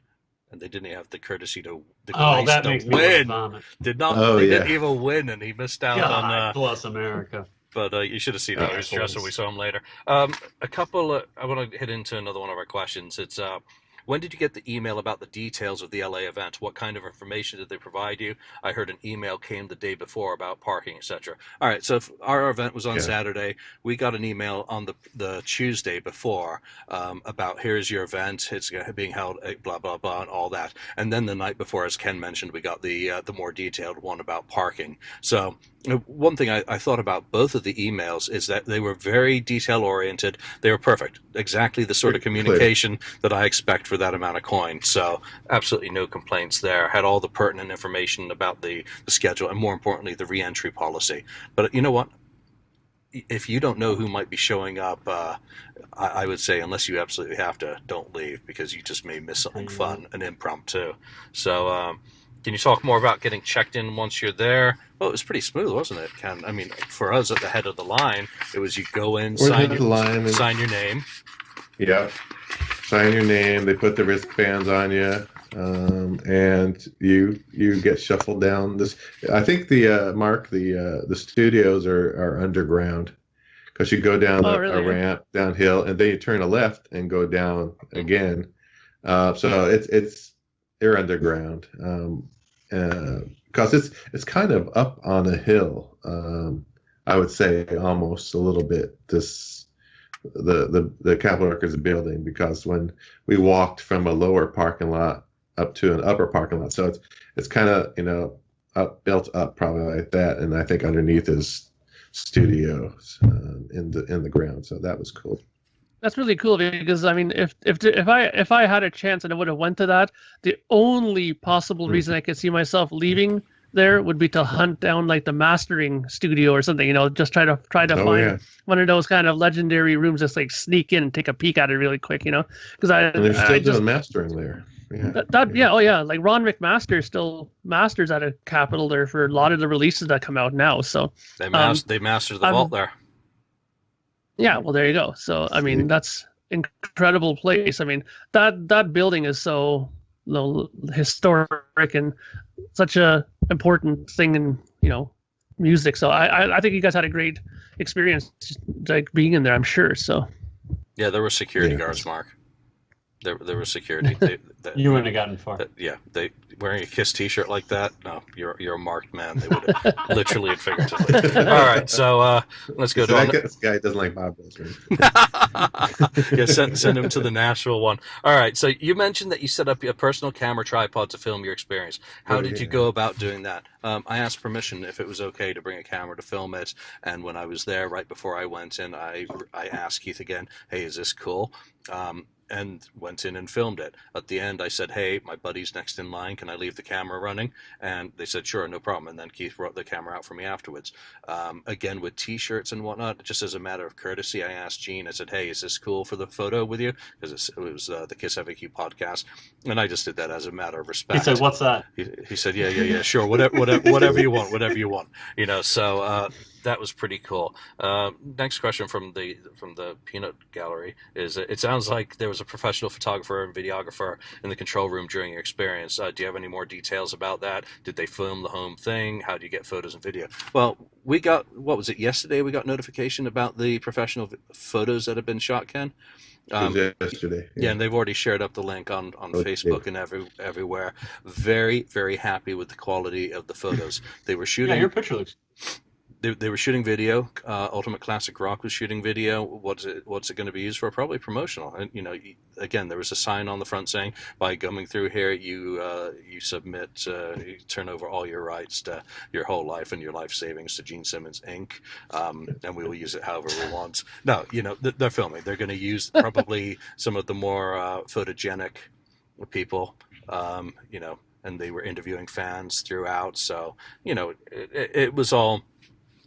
and they didn't have the courtesy to the Oh, grace that to makes me want to win. vomit. Did not. Oh, They yeah. didn't even win, and he missed out God on. bless America. But you should have seen how he was dressed when we saw him later. A couple. I want to hit into another one of our questions. It's when did you get the email about the details of the LA event? What kind of information did they provide you? I heard an email came the day before about parking, etc. All right, so if our event was on Saturday. We got an email on the Tuesday before about here's your event. It's being held, blah blah blah, and all that. And then the night before, as Ken mentioned, we got the more detailed one about parking. So one thing I thought about both of the emails is that they were very detail oriented. They were perfect, exactly the sort of communication that I expect for that amount of coin. So absolutely no complaints there. Had all the pertinent information about the schedule and, more importantly, the re-entry policy. But you know what? If you don't know who might be showing up, I would say, unless you absolutely have to, don't leave, because you just may miss something fun and impromptu. So can you talk more about getting checked in once you're there? Well, it was pretty smooth, wasn't it, Ken? I mean, for us at the head of the line, it was you go in, sign your name. Yeah. Sign your name. They put the wristbands on you, and you get shuffled down. This, I think the studios are underground, because you go down a ramp downhill, and then you turn a left and go down again. So they're underground, because it's kind of up on a hill. I would say almost a little bit. The Capitol Records building, because when we walked from a lower parking lot up to an upper parking lot, so it's kind of built up probably like that, and I think underneath is studios in the ground. So that was cool. That's really cool, because I mean, if I had a chance and I would have went to that, the only possible reason I could see myself leaving there would be to hunt down like the mastering studio or something, just try to find one of those kind of legendary rooms, just like sneak in and take a peek at it really quick, because And they're still doing mastering there. Yeah. Like Ron McMaster still masters at a Capitol there for a lot of the releases that come out now. So they master the vault there. Yeah, well, there you go. So I mean, that's incredible place. I mean, that building is so historic and such a important thing in music. So I think you guys had a great experience, just like being in there, I'm sure. So yeah, there were security guards, Mark. There was security. You wouldn't have gotten far. They wearing a KISS T-shirt like that. No, you're a marked man. They would have literally and figuratively. All right, so let's go to this guy doesn't like Bob Wilson. Yeah, send him to the Nashville one. All right, so you mentioned that you set up a personal camera tripod to film your experience. How did you go about doing that? I asked permission if it was okay to bring a camera to film it, and when I was there, right before I went in, I asked Keith again, "Hey, is this cool?" And went in and filmed it. At the end, I said, "Hey, my buddy's next in line. Can I leave the camera running?" And they said, "Sure, no problem." And then Keith brought the camera out for me afterwards. Again, with T-shirts and whatnot, just as a matter of courtesy, I asked Gene. I said, "Hey, is this cool for the photo with you?" Because it was the KissFAQ podcast, and I just did that as a matter of respect. He said, "What's that?" He said, "Yeah, sure, whatever you want, whatever you want." So that was pretty cool. Next question from the peanut gallery is: it sounds like there was a professional photographer and videographer in the control room during your experience. Do you have any more details about that? Did they film the home thing? How do you get photos and video? Well, we got, what was it, yesterday? We got notification about the professional photos that have been shot, Ken. Yesterday. Yeah, and they've already shared up the link on Facebook and everywhere. Very, very happy with the quality of the photos. They were shooting. Yeah, your picture looks. They were shooting video. Ultimate Classic Rock was shooting video. What's it going to be used for? Probably promotional. And again, there was a sign on the front saying, "By coming through here, you submit, you turn over all your rights to your whole life and your life savings to Gene Simmons Inc. And we will use it however we want." No, they're filming. They're going to use probably some of the more photogenic people. And they were interviewing fans throughout. So it was all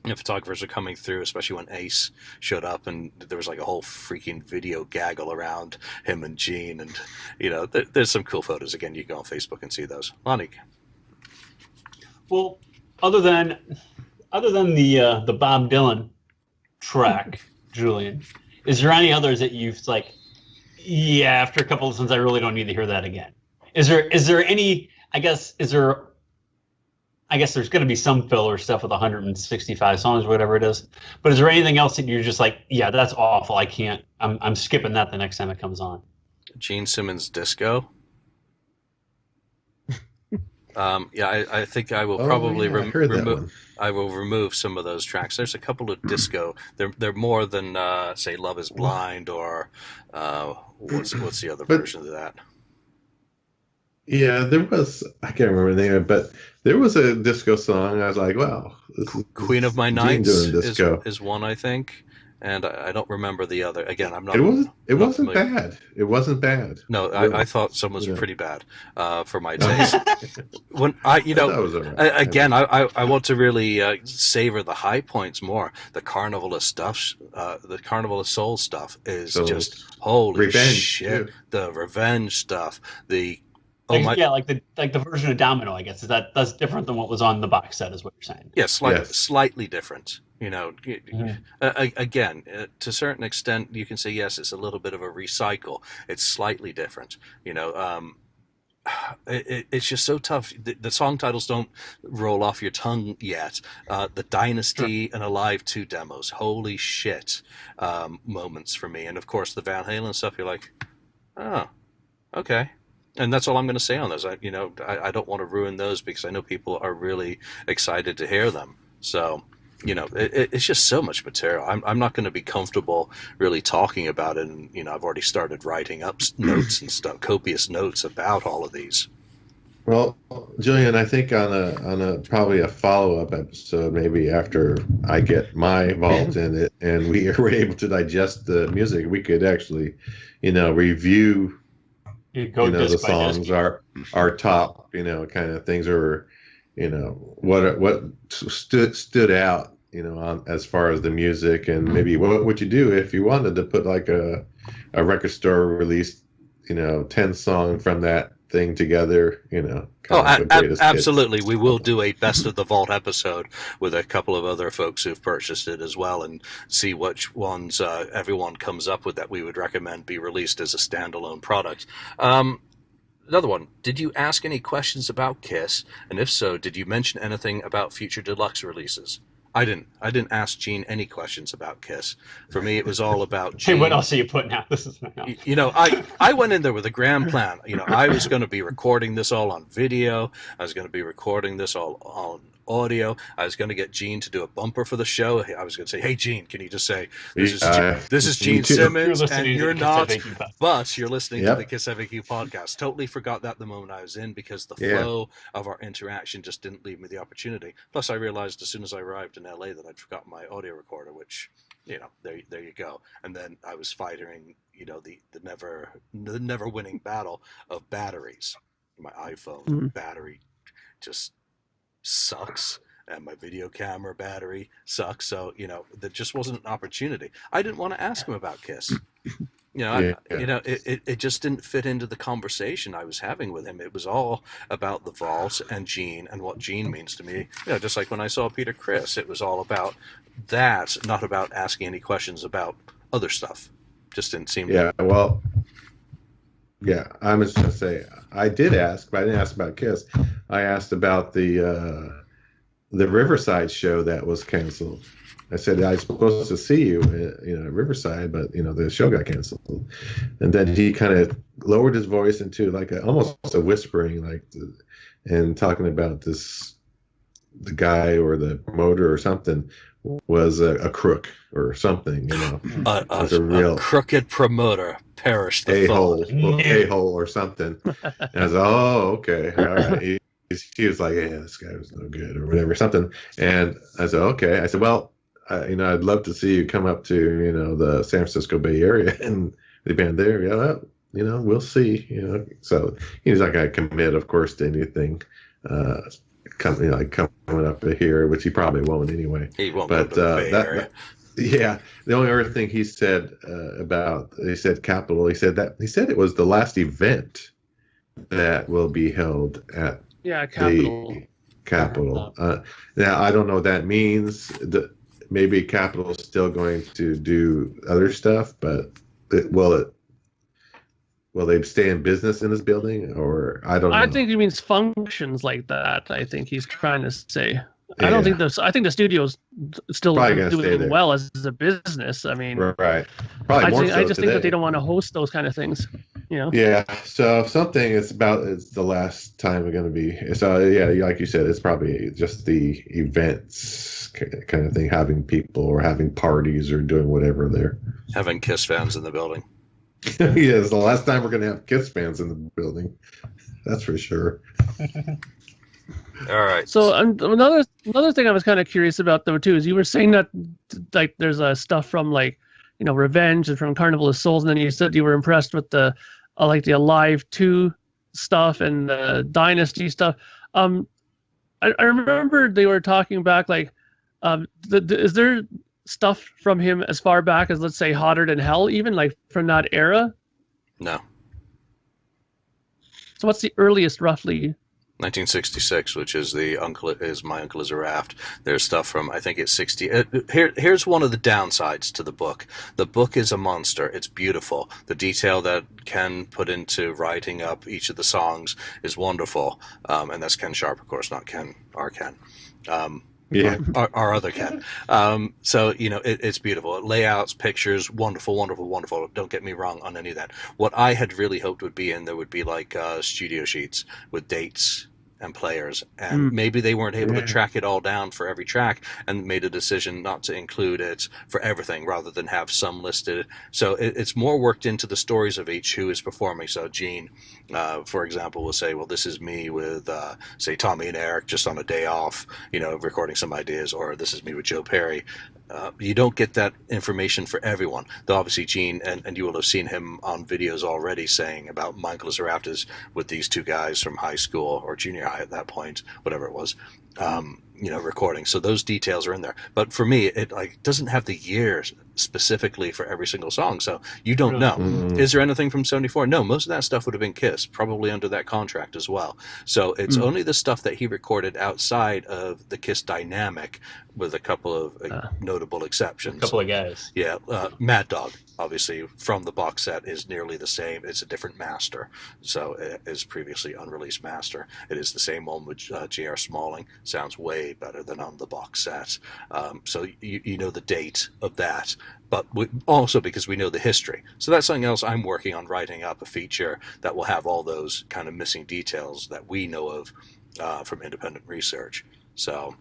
photographers are coming through, especially when Ace showed up, and there was like a whole freaking video gaggle around him and Gene, and there's some cool photos. Again, you can go on Facebook and see those. Lonnie. Well, other than the Bob Dylan track, Julian, is there any others that you've after a couple of listens, I really don't need to hear that again? Is there any? I guess there's going to be some filler stuff with 165 songs, whatever it is. But is there anything else that you're just like, yeah, that's awful. I can't. I'm skipping that the next time it comes on. Gene Simmons Disco. I think I will probably I will remove some of those tracks. There's a couple of disco. They're more than say Love Is Blind or what's the other version of that? Yeah, there was, I can't remember the name, but there was a disco song. I was like, wow. Queen of My Nights is one, I think. And I don't remember the other. Again, I'm not. It wasn't bad. It wasn't bad. No, I thought some was pretty bad for my taste. When I want to really savor the high points more. The Carnival of stuff, the Carnival of Soul stuff is just holy shit. Yeah. The Revenge stuff, like the version of Domino, I guess. That's different than what was on the box set, is what you're saying. Yeah, slightly different. Again, to a certain extent, you can say yes, it's a little bit of a recycle. It's slightly different. It's just so tough. The song titles don't roll off your tongue yet. The Dynasty and Alive 2 demos, holy shit, moments for me. And of course, the Van Halen stuff. You're like, oh, okay. And that's all I'm going to say on those. I don't want to ruin those because I know people are really excited to hear them. So, it's just so much material. I'm not going to be comfortable really talking about it. And, I've already started writing up notes and stuff, copious notes about all of these. Well, Julian, I think on a probably a follow-up episode, maybe after I get my vault in it and we were able to digest the music, we could actually, review the songs, our top, kind of things, or what stood out, on, as far as the music, and maybe what would you do if you wanted to put like a record store released 10 song from that thing together, absolutely. We will do a best of the vault episode with a couple of other folks who've purchased it as well, and see which ones everyone comes up with that we would recommend be released as a standalone product. Another one, did you ask any questions about Kiss? And if so, did you mention anything about future deluxe releases? I didn't ask Gene any questions about Kiss. For me, it was all about Gene. Hey, what else are you putting out? This is I went in there with a grand plan. I was going to be recording this all on video. I was going to be recording this all on audio. I was going to get Gene to do a bumper for the show. I was going to say, "Hey, Gene, can you just say this is Gene Simmons, and you're not, but you're listening to the KissFAQ podcast." Totally forgot that the moment I was in, because the flow of our interaction just didn't leave me the opportunity. Plus, I realized as soon as I arrived in LA that I'd forgotten my audio recorder, which, there you go. And then I was fighting, the never winning battle of batteries. My iPhone battery just sucks, and my video camera battery sucks. So there just wasn't an opportunity. I didn't want to ask him about Kiss. It just didn't fit into the conversation I was having with him. It was all about the vault and Gene and what Gene means to me. Just like when I saw Peter Criss, it was all about that, not about asking any questions about other stuff. Just didn't seem. I was just say I did ask, but I didn't ask about Kiss. I asked about the Riverside show that was canceled. I said I was supposed to see you, at Riverside, but the show got canceled. And then he kind of lowered his voice into like almost a whispering, and talking about the guy or the promoter or something was a crook or something. Was a real crooked promoter. Perish the a-hole or something. And I was like, oh, okay, all right. He was like, yeah, this guy was no good or whatever, something. And I said, okay. I said, well, I'd love to see you come up to, the San Francisco Bay Area and the band there. We'll see, So he's not going to commit, of course, to anything, coming up here, which he probably won't anyway. He won't But go to the Bay Area. yeah, the only other thing he said he said Capitol. He said it was the last event that will be held at Capital. the Capitol. Now I don't know what that means. Maybe Capitol is still going to do other stuff, but will they stay in business in this building, or I don't know. I think he means functions like that. I think he's trying to say. I don't think I think the studio's still doing well as a business. I mean, right. Probably I just think that they don't want to host those kind of things. Yeah. So if something it's the last time we're going to be. So yeah, like you said, it's probably just the events kind of thing, having people or having parties or doing whatever there. Having Kiss fans in the building. Yeah, it's the last time we're going to have Kiss fans in the building. That's for sure. All right. So another thing I was kind of curious about though too is you were saying that like there's stuff from Revenge and from Carnival of Souls, and then you said you were impressed with the like the Alive 2 stuff and the Dynasty stuff. I remember they were talking back is there stuff from him as far back as, let's say, Hotter Than Hell, even like from that era? No. So what's the earliest roughly? 1966, which is My Uncle is a Raft. There's stuff from, I think it's 60. Here's one of the downsides to the book. The book is a monster. It's beautiful. The detail that Ken put into writing up each of the songs is wonderful. And that's Ken Sharp, of course, not Ken, our Ken. Yeah. Our other Ken. So, it's beautiful. Layouts, pictures, wonderful, wonderful, wonderful. Don't get me wrong on any of that. What I had really hoped would be there would be like studio sheets with dates and players, and maybe they weren't able to track it all down for every track and made a decision not to include it for everything rather than have some listed. So it's more worked into the stories of each who is performing. So Gene, for example, will say, well, this is me with, say, Tommy and Eric just on a day off, recording some ideas, or this is me with Joe Perry. You don't get that information for everyone. Though obviously Gene, and you will have seen him on videos already saying about My Uncle is a Raft is with these two guys from high school or junior high at that point, whatever it was, recording. So those details are in there. But for me, it doesn't have the years specifically for every single song. So you don't know. Mm-hmm. Is there anything from 74? No, most of that stuff would have been Kiss, probably under that contract as well. So it's only the stuff that he recorded outside of the Kiss dynamic, with a couple of notable exceptions. A couple of guys. Yeah, Mad Dog, obviously, from the box set is nearly the same. It's a different master. So it is previously unreleased master. It is the same one with J.R. Smalling. Sounds way better than on the box set. So you know the date of that. But also because we know the history. So that's something else I'm working on, writing up a feature that will have all those kind of missing details that we know of from independent research. So,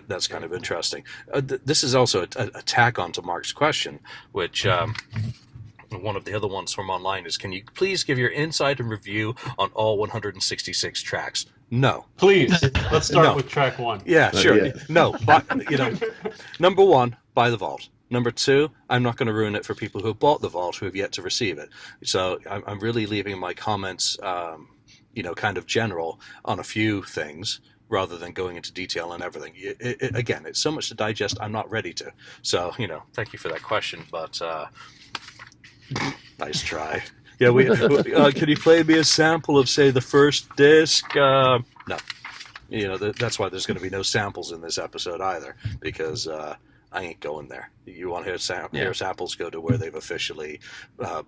that's kind of interesting. This is also a tack on to Mark's question, which one of the other ones from online is, can you please give your insight and review on all 166 tracks? No. Please, let's start with track 1. Yeah, sure. No, but, number 1, buy the vault. Number 2, I'm not going to ruin it for people who have bought the vault who have yet to receive it. So I'm really leaving my comments, kind of general on a few things, rather than going into detail on everything. Again, it's so much to digest, I'm not ready to. So, thank you for that question, but nice try. Yeah, can you play me a sample of, say, the first disc? No. That's why there's going to be no samples in this episode either, because I ain't going there. You want to hear samples, go to where they've officially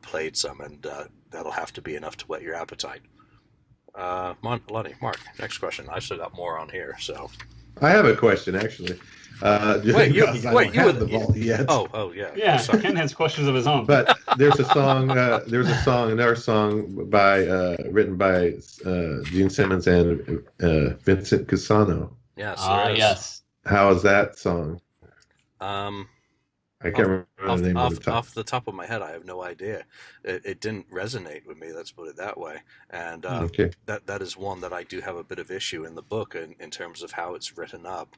played some, and that'll have to be enough to whet your appetite. Lonnie, Mark, next question. I've still got more on here, so. I have a question, actually. Wait, you have the vault yet. Oh, yeah. Yeah, Ken has questions of his own. But there's a song, another song written by Gene Simmons and Vincent Cassano. Yes. Yes. How is that song? I can't remember the name of the top. Off the top of my head, I have no idea. It didn't resonate with me, let's put it that way. And that is one that I do have a bit of issue in the book in terms of how it's written up.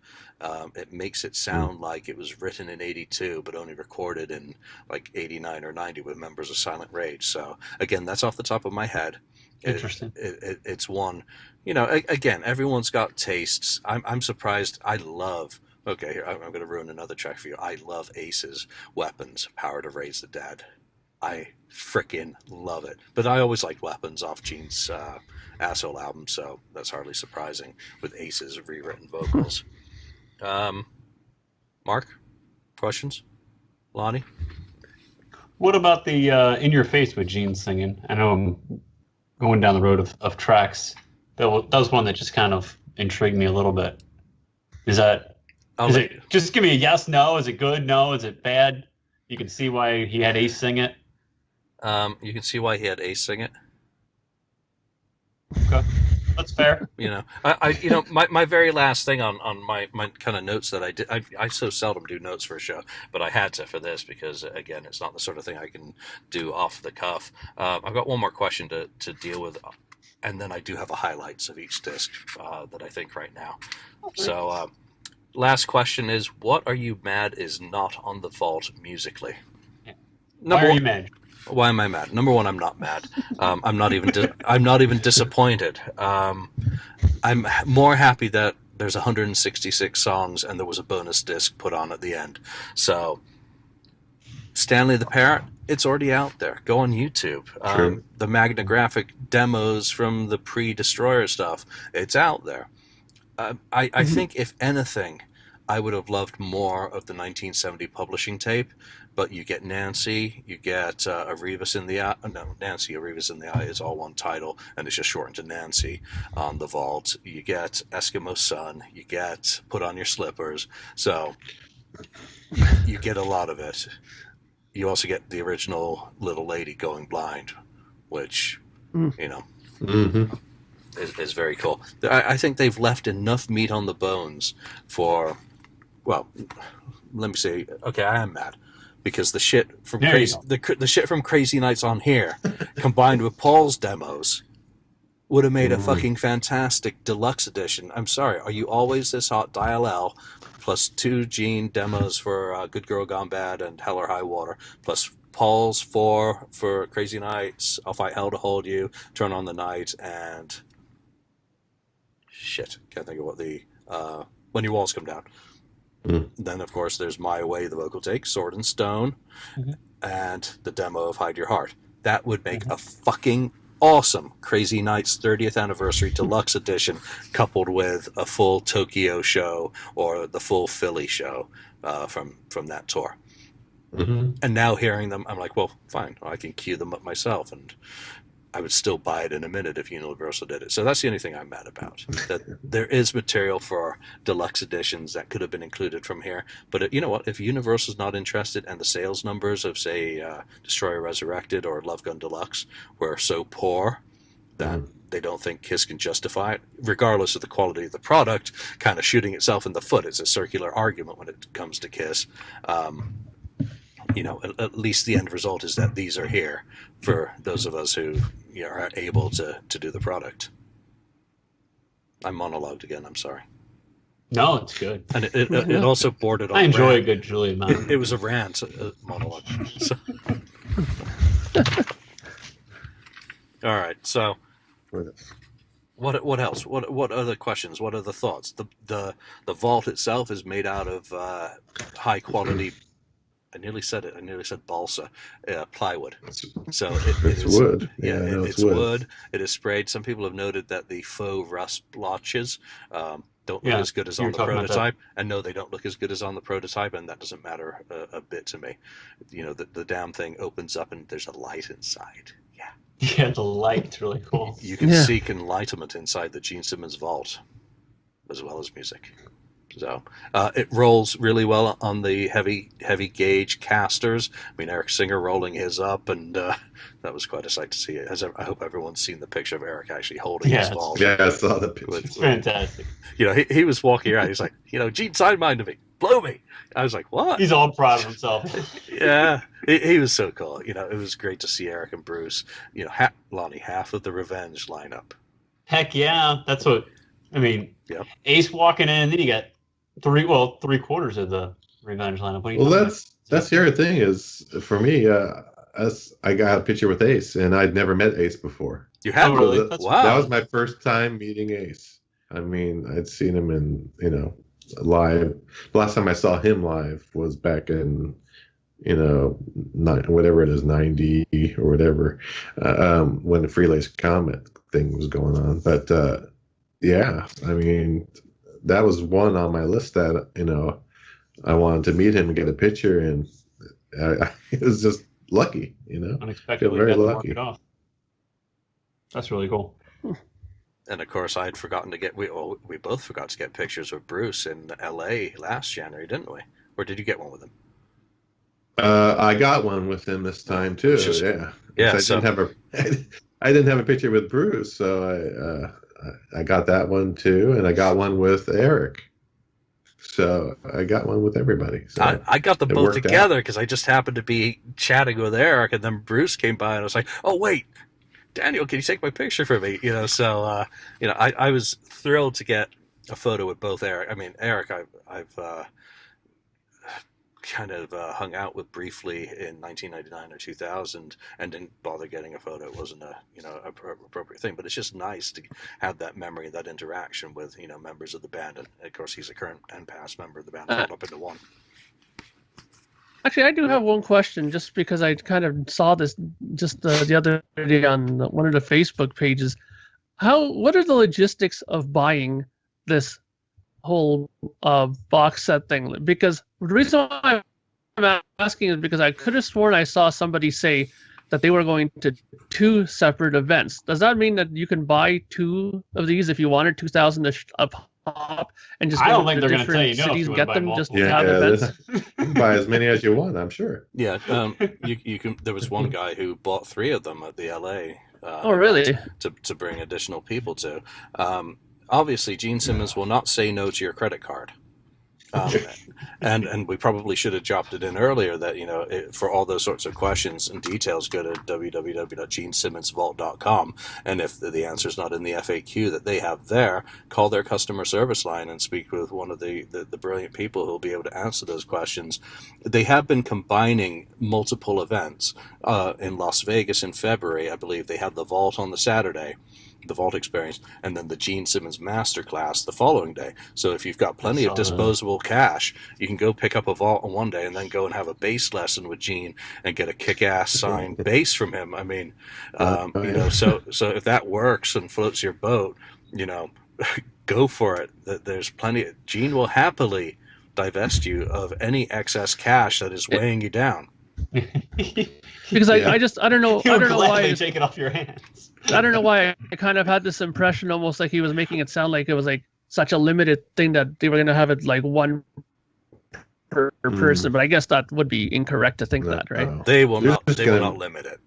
It makes it sound like it was written in 82, but only recorded in like 89 or 90 with members of Silent Rage. So, again, that's off the top of my head. Interesting. It's one, again, everyone's got tastes. I'm surprised. I love. Okay, here I'm going to ruin another track for you. I love Ace's Weapons, Power to Raise the Dead. I frickin' love it. But I always liked Weapons off Gene's Asshole album, so that's hardly surprising with Ace's rewritten vocals. Mark, questions? Lonnie? What about the In Your Face with Gene singing? I know I'm going down the road of tracks. That was one that just kind of intrigued me a little bit. Is it just give me a yes, no? Is it good? No? Is it bad? You can see why he had Ace sing it. You can see why he had Ace sing it. Okay, that's fair. My very last thing on my kind of notes that I did. I so seldom do notes for a show, but I had to for this because again, it's not the sort of thing I can do off the cuff. I've got one more question to deal with, and then I do have a highlights of each disc that I think right now. Okay. So. Last question is, what are you mad is not on the vault musically? Why are you mad? Why am I mad? Number one, I'm not mad. I'm not even disappointed. I'm more happy that there's 166 songs and there was a bonus disc put on at the end. So, Stanley the Parrot, it's already out there. Go on YouTube. The Magnographic demos from the pre-Destroyer stuff, it's out there. I think, if anything, I would have loved more of the 1970 publishing tape, but you get Nancy, you get Arrivas in the Eye. No, Nancy, Arrivas in the Eye is all one title, and it's just shortened to Nancy on the vault. You get Eskimo Sun, you get Put On Your Slippers, so you get a lot of it. You also get the original Little Lady Going Blind, which, is very cool. I think they've left enough meat on the bones for, well, let me say, okay, I am mad because the shit from the shit from Crazy Nights on here combined with Paul's demos would have made a fucking fantastic deluxe edition. I'm sorry, Are You Always This Hot? Dial L plus 2 Gene demos for Good Girl Gone Bad and Hell or High Water plus Paul's 4 for Crazy Nights, I'll Fight Hell to Hold You, Turn on the Night, and shit, can't think of what the When Your Walls Come Down. Then of course there's My Way, the vocal take, Sword and Stone, and the demo of Hide Your Heart. That would make a fucking awesome Crazy Nights 30th anniversary deluxe edition, coupled with a full Tokyo show or the full Philly show from that tour. And now hearing them, I'm like, well, fine, I can cue them up myself, and I would still buy it in a minute if Universal did it. So that's the only thing I'm mad about. That there is material for deluxe editions that could have been included from here. But you know what? If Universal's not interested and the sales numbers of, say, Destroyer Resurrected or Love Gun Deluxe were so poor that they don't think Kiss can justify it, regardless of the quality of the product, kind of shooting itself in the foot. It's a circular argument when it comes to Kiss. At least the end result is that these are here for those of us who are able to do the product. I monologued again, I'm sorry. No, it's good. And it also bordered on I enjoy rant. a good Julian monologue. It was a rant monologue. So. All right, so what else? What other questions? What other thoughts? The vault itself is made out of high quality. I nearly said it. I nearly said balsa, plywood. So it's wood. Yeah, it's wood. wood. It is sprayed. Some people have noted that the faux rust blotches don't look as good as on the prototype. And no, they don't look as good as on the prototype, and that doesn't matter a bit to me. The damn thing opens up and there's a light inside. Yeah. Yeah, the light's really cool. You can seek enlightenment inside the Gene Simmons vault, as well as music. So it rolls really well on the heavy gauge casters. I mean, Eric Singer rolling his up, and that was quite a sight to see. I hope everyone's seen the picture of Eric actually holding his vault. Yeah, I saw the picture. It's fantastic. He was walking around. He's like, Gene sideminded me, blow me. I was like, what? He's all proud of himself. Yeah, he was so cool. It was great to see Eric and Bruce. Lonnie, half of the Revenge lineup. Heck yeah, that's what I mean. Yep. Ace walking in, then you got three quarters of the Revenge lineup. Well, that's the other thing is, for me, I got a picture with Ace, and I'd never met Ace before. You have Oh, really? So That's wow. that was my first time meeting Ace. I mean, I'd seen him in, live. The last time I saw him live was back in, whatever it is, 90 or whatever, when the Freelace Comet thing was going on. But yeah, I mean, that was one on my list that, I wanted to meet him and get a picture, and it was just lucky, Unexpectedly very got to lucky. mark it off. That's really cool. And of course, I'd forgotten to get. We both forgot to get pictures with Bruce in L.A. last January, didn't we? Or did you get one with him? I got one with him this time too. Just- yeah. yeah, 'Cause I didn't have a picture with Bruce, so I got that one too, and I got one with Eric. So I got one with everybody. So I got them it both worked together because I just happened to be chatting with Eric, and then Bruce came by, and I was like, "Oh wait, Daniel, can you take my picture for me?" So I was thrilled to get a photo with both Eric. I mean, Eric, I've kind of hung out with briefly in 1999 or 2000, and didn't bother getting a photo. It wasn't a appropriate thing, but it's just nice to have that memory, that interaction with members of the band, and of course he's a current and past member of the band, rolled up into one. Actually, I do have one question, just because I kind of saw this just the other day on one of the Facebook pages. What are the logistics of buying this whole box set thing? Because the reason why I'm asking is because I could have sworn I saw somebody say that they were going to 2 separate events. Does that mean that you can buy 2 of these if you wanted 2,000 a pop, and just I go don't think to they're going to tell different you no if cities you and want get to buy them just multiple. to have events? You can buy as many as you want, I'm sure. Yeah, you can. There was one guy who bought 3 of them at the LA. Oh, really? To bring additional people to. Obviously, Gene Simmons will not say no to your credit card. And we probably should have dropped it in earlier that, for all those sorts of questions and details, go to www.genesimmonsvault.com. And if the answer is not in the FAQ that they have there, call their customer service line and speak with one of the brilliant people who will be able to answer those questions. They have been combining multiple events. In Las Vegas in February, I believe they had the Vault on the Saturday, the Vault Experience, and then the Gene Simmons Masterclass the following day. So if you've got plenty of disposable cash, you can go pick up a Vault on one day and then go and have a bass lesson with Gene and get a kick-ass signed bass from him. I mean, so if that works and floats your boat, go for it. There's plenty. Gene will happily divest you of any excess cash that is weighing you down. Because I don't know why take it off your hands. I don't know why I kind of had this impression, almost like he was making it sound like it was like such a limited thing that they were going to have it like 1 per person. But I guess that would be incorrect to think that, right? They will not. They will not limit it.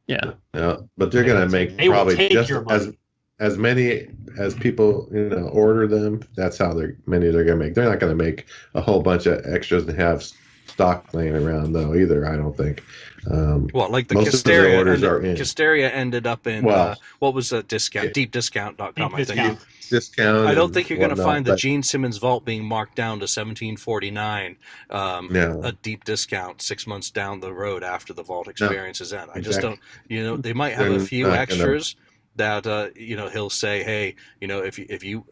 Yeah. Yeah, but they're going to make They will probably take just your money. as many as people order them. That's how many they're going to make. They're not going to make a whole bunch of extras and have stock laying around though either. I don't think. Like the most of their orders Casteria, are in. Casteria ended up in what was a discount? Deepdiscount.com, I think. Discount. I don't think you're going to find the but Gene Simmons Vault being marked down to $17.49. A deep discount 6 months down the road after the Vault experience is in. I just don't. They might have a few extras that he'll say, hey, if you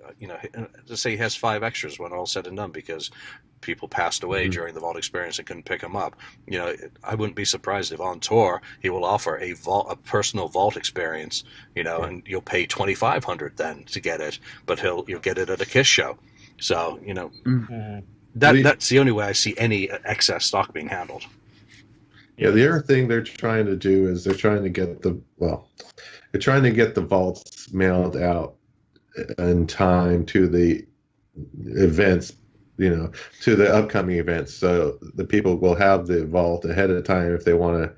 just say he has 5 extras when all said and done because people passed away during the Vault experience and couldn't pick them up. I wouldn't be surprised if on tour he will offer a personal Vault experience, and you'll pay $2,500 then to get it, but you'll get it at a Kiss show. So that's the only way I see any excess stock being handled. Yeah, the other thing they're trying to do is they're trying to get the vaults mailed out in time to the events, to the upcoming events. So the people will have the vault ahead of time if they want to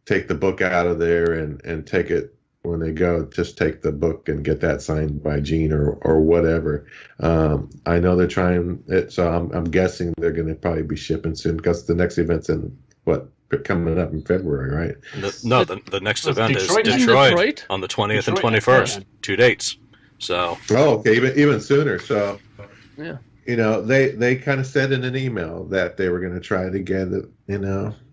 take the book out of there and take it when they go. Just take the book and get that signed by Gene or whatever. I know they're trying it, so I'm guessing they're going to probably be shipping soon because the next event's in coming up in February, right? The next event is Detroit. Detroit on the 20th and Detroit, 21st. yeah. 2 dates. So. Oh, okay, even sooner. So. Yeah. They kind of said in an email that they were going to try to get it,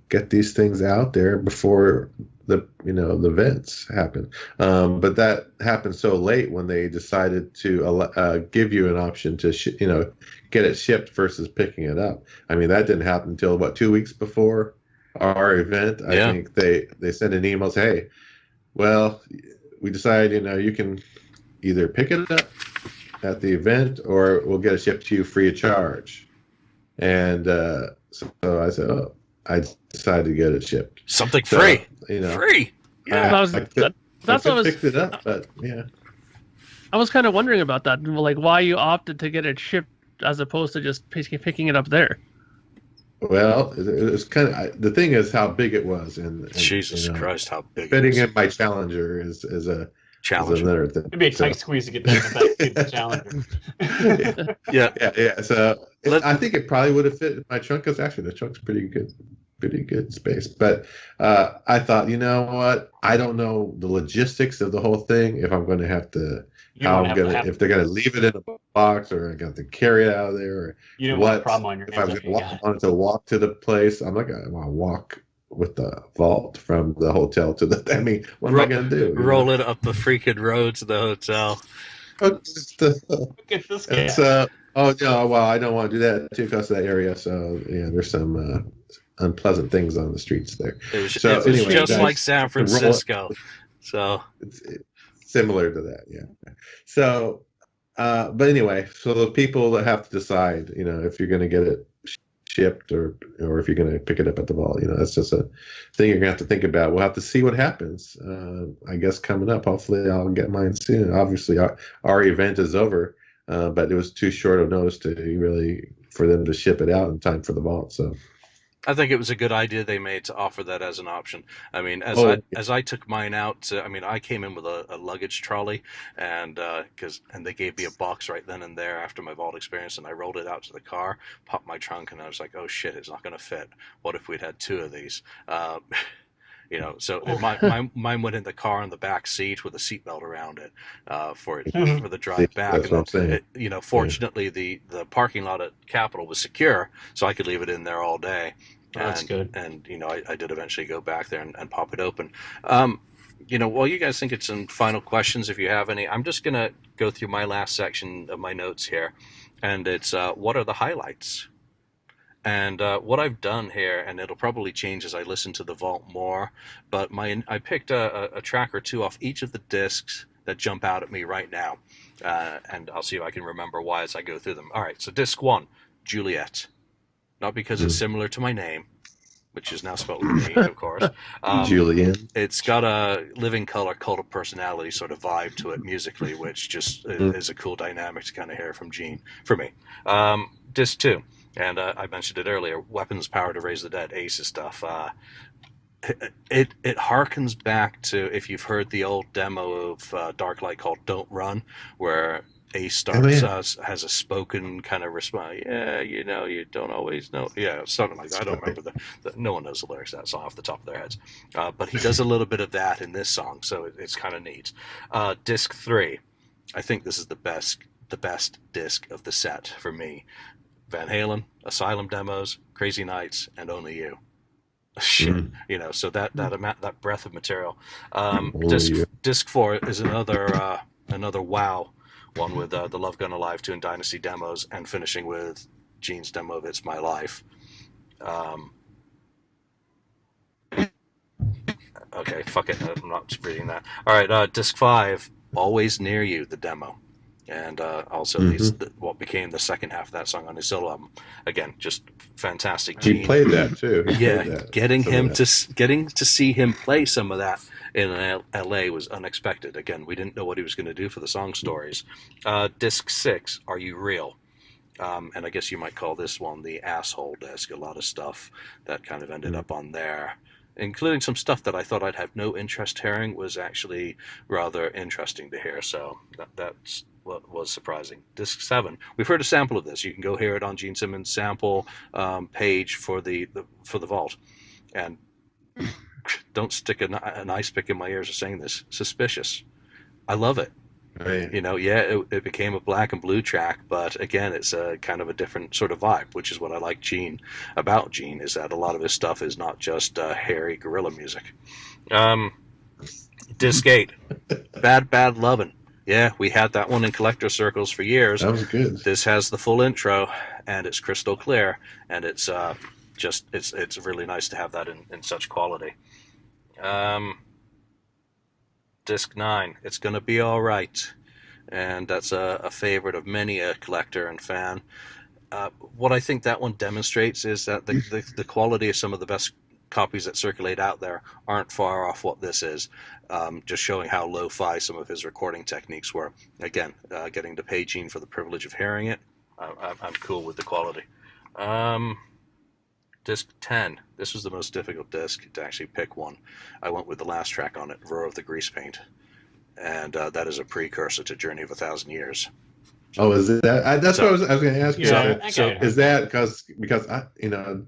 get these things out there before the events happen. But that happened so late when they decided to give you an option to get it shipped versus picking it up. I mean, that didn't happen until 2 weeks before our event. I think they sent an email saying, hey, well, we decided you can either pick it up at the event or we'll get it shipped to you free of charge. And so I said, oh, I decided to get it shipped. Something free. Free. Yeah, that's what I picked it up, but yeah. I was kind of wondering about that, like why you opted to get it shipped as opposed to just picking it up there. Well, it was kind of the thing is how big it was, and Jesus Christ, how big! Fitting in my Challenger is a challenge. Another thing. It'd be a tight squeeze to get that in the Challenger. Yeah. So I think it probably would have fit in my trunk because actually the trunk's pretty good space. But I thought, you know what? I don't know the logistics of the whole thing. If I'm going to have to, if they're going to leave it in a box or I got to carry it out of there, or you don't want a problem on your hands. If I wanted to walk to the place, I'm not going to want to walk with the vault from the hotel to the. I mean, what am I going to do? Roll it up the freaking road to the hotel. Look at this guy. Oh no! Well, I don't want to do that too because of that area. So yeah, there's some unpleasant things on the streets there. It was just like San Francisco. So it's similar to that, yeah. So, but anyway, so the people that have to decide, if you're going to get it shipped or if you're going to pick it up at the vault, that's just a thing you're going to have to think about. We'll have to see what happens. I guess coming up, hopefully I'll get mine soon. Obviously, our event is over, but it was too short of notice for them to ship it out in time for the vault. So. I think it was a good idea they made to offer that as an option. I mean, as I took mine out, I came in with a luggage trolley, and they gave me a box right then and there after my vault experience, and I rolled it out to the car, popped my trunk, and I was like, oh shit, it's not going to fit. What if we'd had two of these? So mine went in the car in the back seat with a seatbelt around it for the drive back. That's what I'm saying. Fortunately, the parking lot at Capitol was secure, so I could leave it in there all day. That's good. And I did eventually go back there and pop it open. While you guys think it's some final questions, if you have any, I'm just gonna go through my last section of my notes here, and it's what are the highlights? And what I've done here, and it'll probably change as I listen to the vault more, but I picked a track or two off each of the discs that jump out at me right now, and I'll see if I can remember why as I go through them. All right, so disc 1, Juliet. Not because it's similar to my name, which is now spelled with an E, of course. Julian. It's got a Living Color Cult of Personality sort of vibe to it musically, which just is a cool dynamic to kind of hear from Gene, for me. Disc 2, and I mentioned it earlier, Weapons Power to Raise the Dead, Ace's stuff. It harkens back to, if you've heard the old demo of Darklight called Don't Run, where Ace starts has a spoken kind of response. Yeah, you don't always know. Yeah, something like that. I don't remember no one knows the lyrics to that song off the top of their heads. But he does a little bit of that in this song, so it's kind of neat. Disc 3, I think this is the best disc of the set for me. Van Halen, Asylum demos, Crazy Nights, and Only You. Shit, so that breadth of material. Disc 4 is another wow one with the Love Gun Alive 2 and Dynasty demos, and finishing with Gene's demo of It's My Life. Okay, fuck it, I'm not reading that. All right, disc 5, Always Near You, the demo. And also what became the second half of that song on his solo album. Again, just fantastic. He played that too. Getting to see him play some of that in LA was unexpected. Again, we didn't know what he was going to do for the song stories. Disc 6, Are You Real? And I guess you might call this one the asshole disc. A lot of stuff that kind of ended up on there, including some stuff that I thought I'd have no interest hearing was actually rather interesting to hear. So that's what was surprising. Disc 7, we've heard a sample of this. You can go hear it on Gene Simmons' sample page for the vault. And don't stick an ice pick in my ears of saying this. Suspicious. I love it. Right. It became a black and blue track, but again, it's a kind of a different sort of vibe, which is what I like about Gene, is that a lot of his stuff is not just hairy gorilla music. Disc 8, Bad Bad Lovin'. Yeah, we had that one in collector circles for years. That was good. This has the full intro, and it's crystal clear, and it's it's really nice to have that in such quality. Disc 9, It's Gonna Be Alright, and that's a favorite of many a collector and fan. What I think that one demonstrates is that the quality of some of the best copies that circulate out there aren't far off what this is, just showing how lo-fi some of his recording techniques were. Again, getting to pay Gene for the privilege of hearing it, I'm cool with the quality. Disc 10, this was the most difficult disc to actually pick one. I went with the last track on it, Roar of the Grease Paint, and that is a precursor to Journey of 1,000 Years. Oh, is it that? That's what I was going to ask you. Yeah, So is that because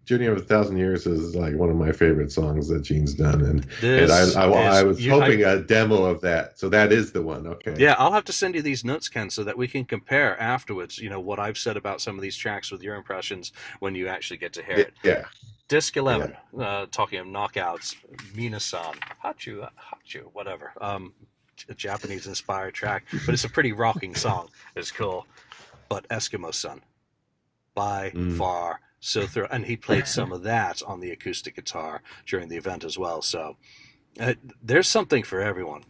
Journey of 1,000 Years is like one of my favorite songs that Gene's done, and I was hoping a demo of that. So that is the one. Okay. Yeah, I'll have to send you these notes, Ken, so that we can compare afterwards. What I've said about some of these tracks with your impressions when you actually get to hear it. Yeah. Disc 11, talking of knockouts, Minasan, Hachu, whatever. A Japanese-inspired track, but it's a pretty rocking song. It's cool. But Eskimo Sun, by far, so thorough. And he played some of that on the acoustic guitar during the event as well. So there's something for everyone.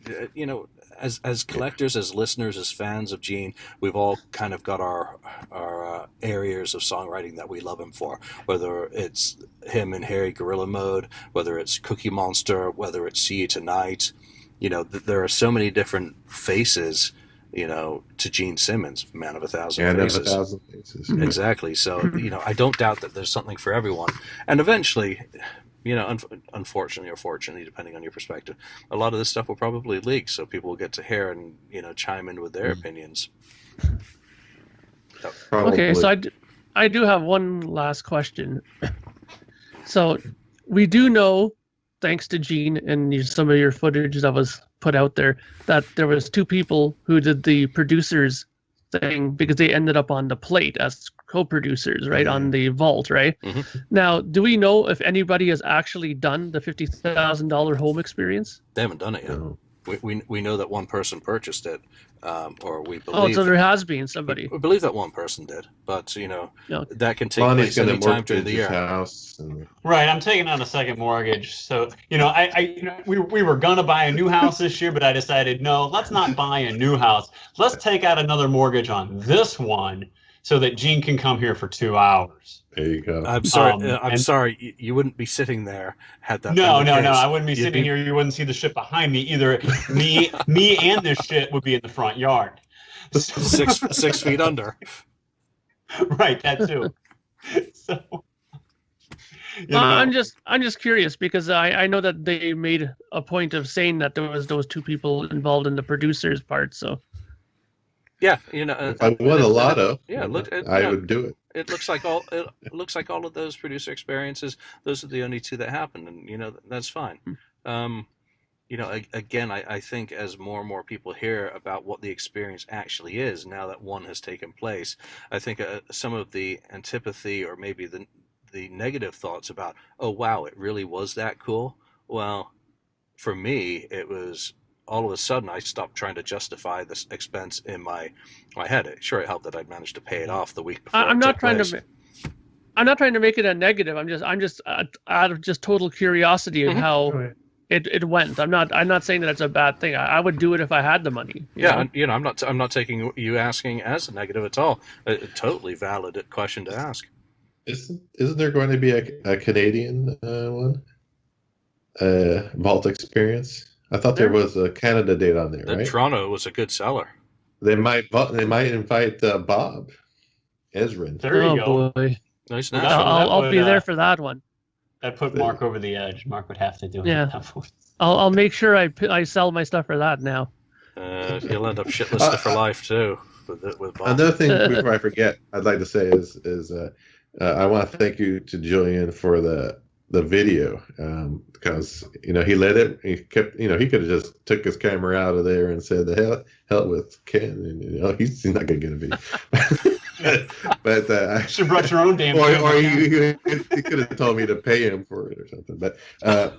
As collectors, as listeners, as fans of Gene, we've all kind of got our areas of songwriting that we love him for. Whether it's him in Hairy Gorilla Mode, whether it's Cookie Monster, whether it's See You Tonight. There are so many different faces, to Gene Simmons, Man of a Thousand Faces. Man of a Thousand Faces. Exactly. So, I don't doubt that there's something for everyone. And eventually, unfortunately or fortunately, depending on your perspective, a lot of this stuff will probably leak, so people will get to hear and, chime in with their opinions. Okay, so I do have one last question. So we do know, thanks to Gene and some of your footage that was put out there, that there was two people who did the producers thing because they ended up on the plate as co-producers, right, on the vault, right? Mm-hmm. Now, do we know if anybody has actually done the $50,000 home experience? They haven't done it yet. No. We know that one person purchased it, or we believe. Oh, so there has been somebody. We believe that one person did, but that can take Lonnie's place any time during mortgage the his year. house. Right, I'm taking on a second mortgage. So, we were gonna buy a new house this year, but I decided no, let's not buy a new house. Let's take out another mortgage on this one so that Gene can come here for 2 hours. There you go. I'm sorry. Sorry. You wouldn't be sitting there had that. No. been the case. I wouldn't be sitting here. You wouldn't see the shit behind me either. Me and this shit would be in the front yard. Six feet under. Right, that too. So, I'm just curious because I know that they made a point of saying that there was those two people involved in the producers part. So Yeah, if I won a lotto, I would do it. It looks like all of those producer experiences. Those are the only two that happened, and that's fine. Again, I think as more and more people hear about what the experience actually is, now that one has taken place, I think some of the antipathy or maybe the negative thoughts about, oh wow, it really was that cool. Well, for me, it was. All of a sudden, I stopped trying to justify this expense in my head. It helped that I'd managed to pay it off the week before. I'm not trying to make it a negative. I'm just out of just total curiosity of how it went. I'm not saying that it's a bad thing. I would do it if I had the money. I'm not taking you asking as a negative at all. A totally valid question to ask. Isn't there going to be a Canadian one? Vault experience? I thought there was a Canada date on there, right? Toronto was a good seller. They might invite Bob Ezrin. There you go. Boy. Nice. I'll be there for that one. That put Mark over the edge. Mark would have to do it. Yeah. I'll make sure I sell my stuff for that now. You'll end up shitless for life too. With Bob. Another thing before I forget, I'd like to say is I want to thank you to Julian for the the video, because he let it. He kept, he could have just took his camera out of there and said, "The hell with Ken," and he's not gonna get a video. But You should have brought your own damn. or he could have told me to pay him for it or something. But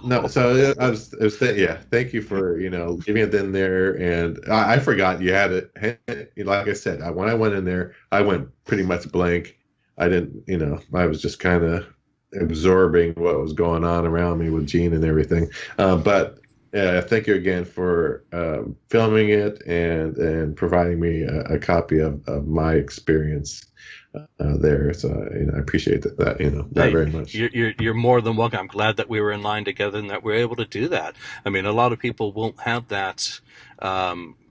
no, so I was thank you for leaving it in there, and I forgot you had it. Like I said, when I went in there, I went pretty much blank. I didn't, I was just kind of absorbing what was going on around me with Gene and everything. But thank you again for filming it and providing me a copy of my experience there. So I appreciate that very much. You're more than welcome. I'm glad that we were in line together and that we were able to do that. I mean, a lot of people won't have that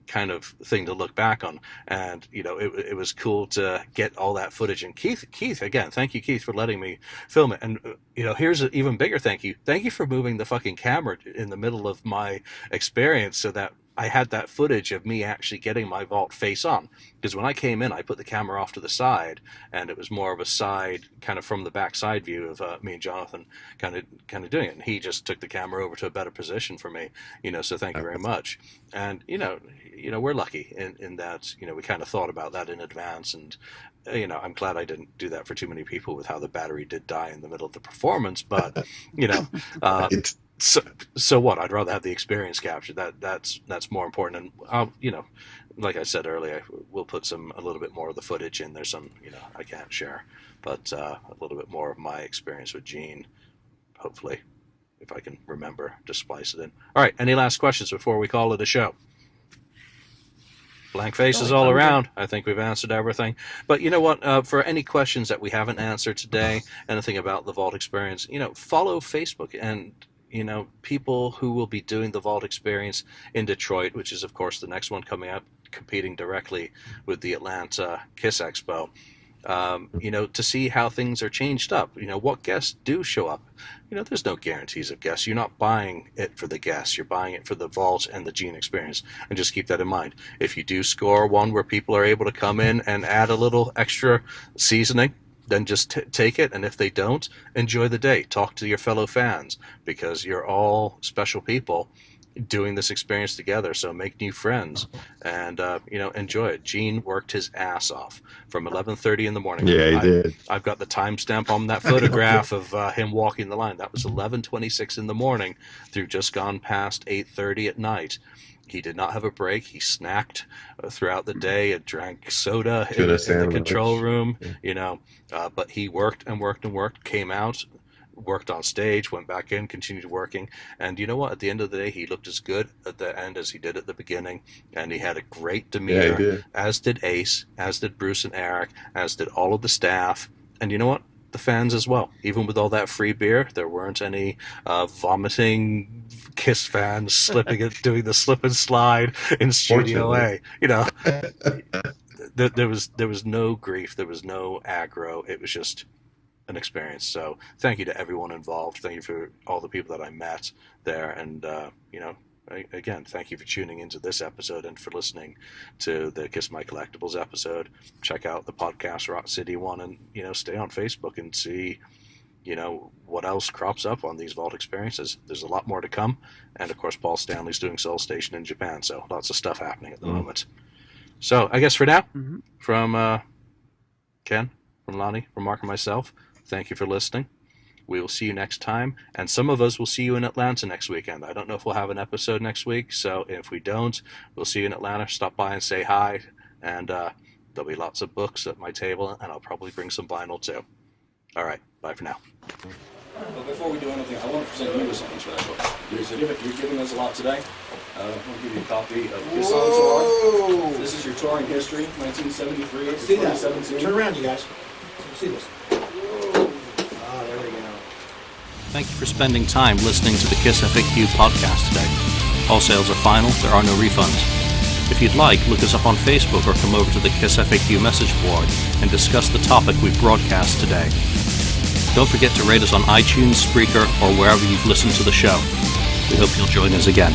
kind of thing to look back on, and it was cool to get all that footage. And Keith again, thank you, Keith, for letting me film it. And here's an even bigger thank you for moving the fucking camera in the middle of my experience so that I had that footage of me actually getting my vault face on. Because when I came in, I put the camera off to the side, and it was more of a side, kind of from the back side view of me and Jonathan kind of doing it. And he just took the camera over to a better position for me, so thank you very much. And, we're lucky in that, we kind of thought about that in advance. And, I'm glad I didn't do that for too many people with how the battery did die in the middle of the performance. But, So what? I'd rather have the experience captured. That's more important. And like I said earlier, we'll put a little bit more of the footage in. There's some I can't share, but a little bit more of my experience with Gene. Hopefully, if I can remember to splice it in. All right. Any last questions before we call it a show? Blank faces all around. I think we've answered everything. But you know what? For any questions that we haven't answered today, anything about the Vault experience, follow Facebook and. People who will be doing the Vault experience in Detroit, which is, of course, the next one coming up, competing directly with the Atlanta Kiss Expo, to see how things are changed up. What guests do show up. There's no guarantees of guests. You're not buying it for the guests. You're buying it for the Vault and the Gene experience. And just keep that in mind. If you do score one where people are able to come in and add a little extra seasoning, then just take it, and if they don't, enjoy the day. Talk to your fellow fans, because you're all special people doing this experience together, so make new friends, and enjoy it. Gene worked his ass off from 11:30 in the morning. Yeah, he did. I've got the timestamp on that photograph of him walking the line. That was 11:26 in the morning through just gone past 8:30 at night. He did not have a break. He snacked throughout the day and drank soda in the control room, but he worked and worked and worked, came out, worked on stage, went back in, continued working. And you know what? At the end of the day, he looked as good at the end as he did at the beginning. And he had a great demeanor, as did Ace, as did Bruce and Eric, as did all of the staff. And you know what? The fans as well. Even with all that free beer, there weren't any vomiting Kiss fans doing the slip and slide in Studio A. There was no grief, there was no aggro. It was just an experience. So thank you to everyone involved. Thank you for all the people that I met there, and again, thank you for tuning into this episode and for listening to the Kiss My Collectibles episode. Check out the podcast Rock City one, and stay on Facebook and see what else crops up on these Vault experiences. There's a lot more to come, and of course Paul Stanley's doing Soul Station in Japan, so lots of stuff happening at the moment. So I guess for now, from Ken, from Lonnie, from Mark and myself, thank you for listening. We will see you next time, and some of us will see you in Atlanta next weekend. I don't know if we'll have an episode next week, so if we don't, we'll see you in Atlanta. Stop by and say hi, and there'll be lots of books at my table, and I'll probably bring some vinyl too. All right, bye for now. But before we do anything, I want to present you with something special. You're giving us a lot today. I want to give you a copy of Kiss on Tour. This is your touring history, 1973 to 2017. Turn around, you guys. See this. There we go. Thank you for spending time listening to the KissFAQ podcast today. All sales are final, there are no refunds. If you'd like, look us up on Facebook or come over to the KissFAQ message board and discuss the topic we broadcast today. Don't forget to rate us on iTunes, Spreaker, or wherever you've listened to the show. We hope you'll join us again.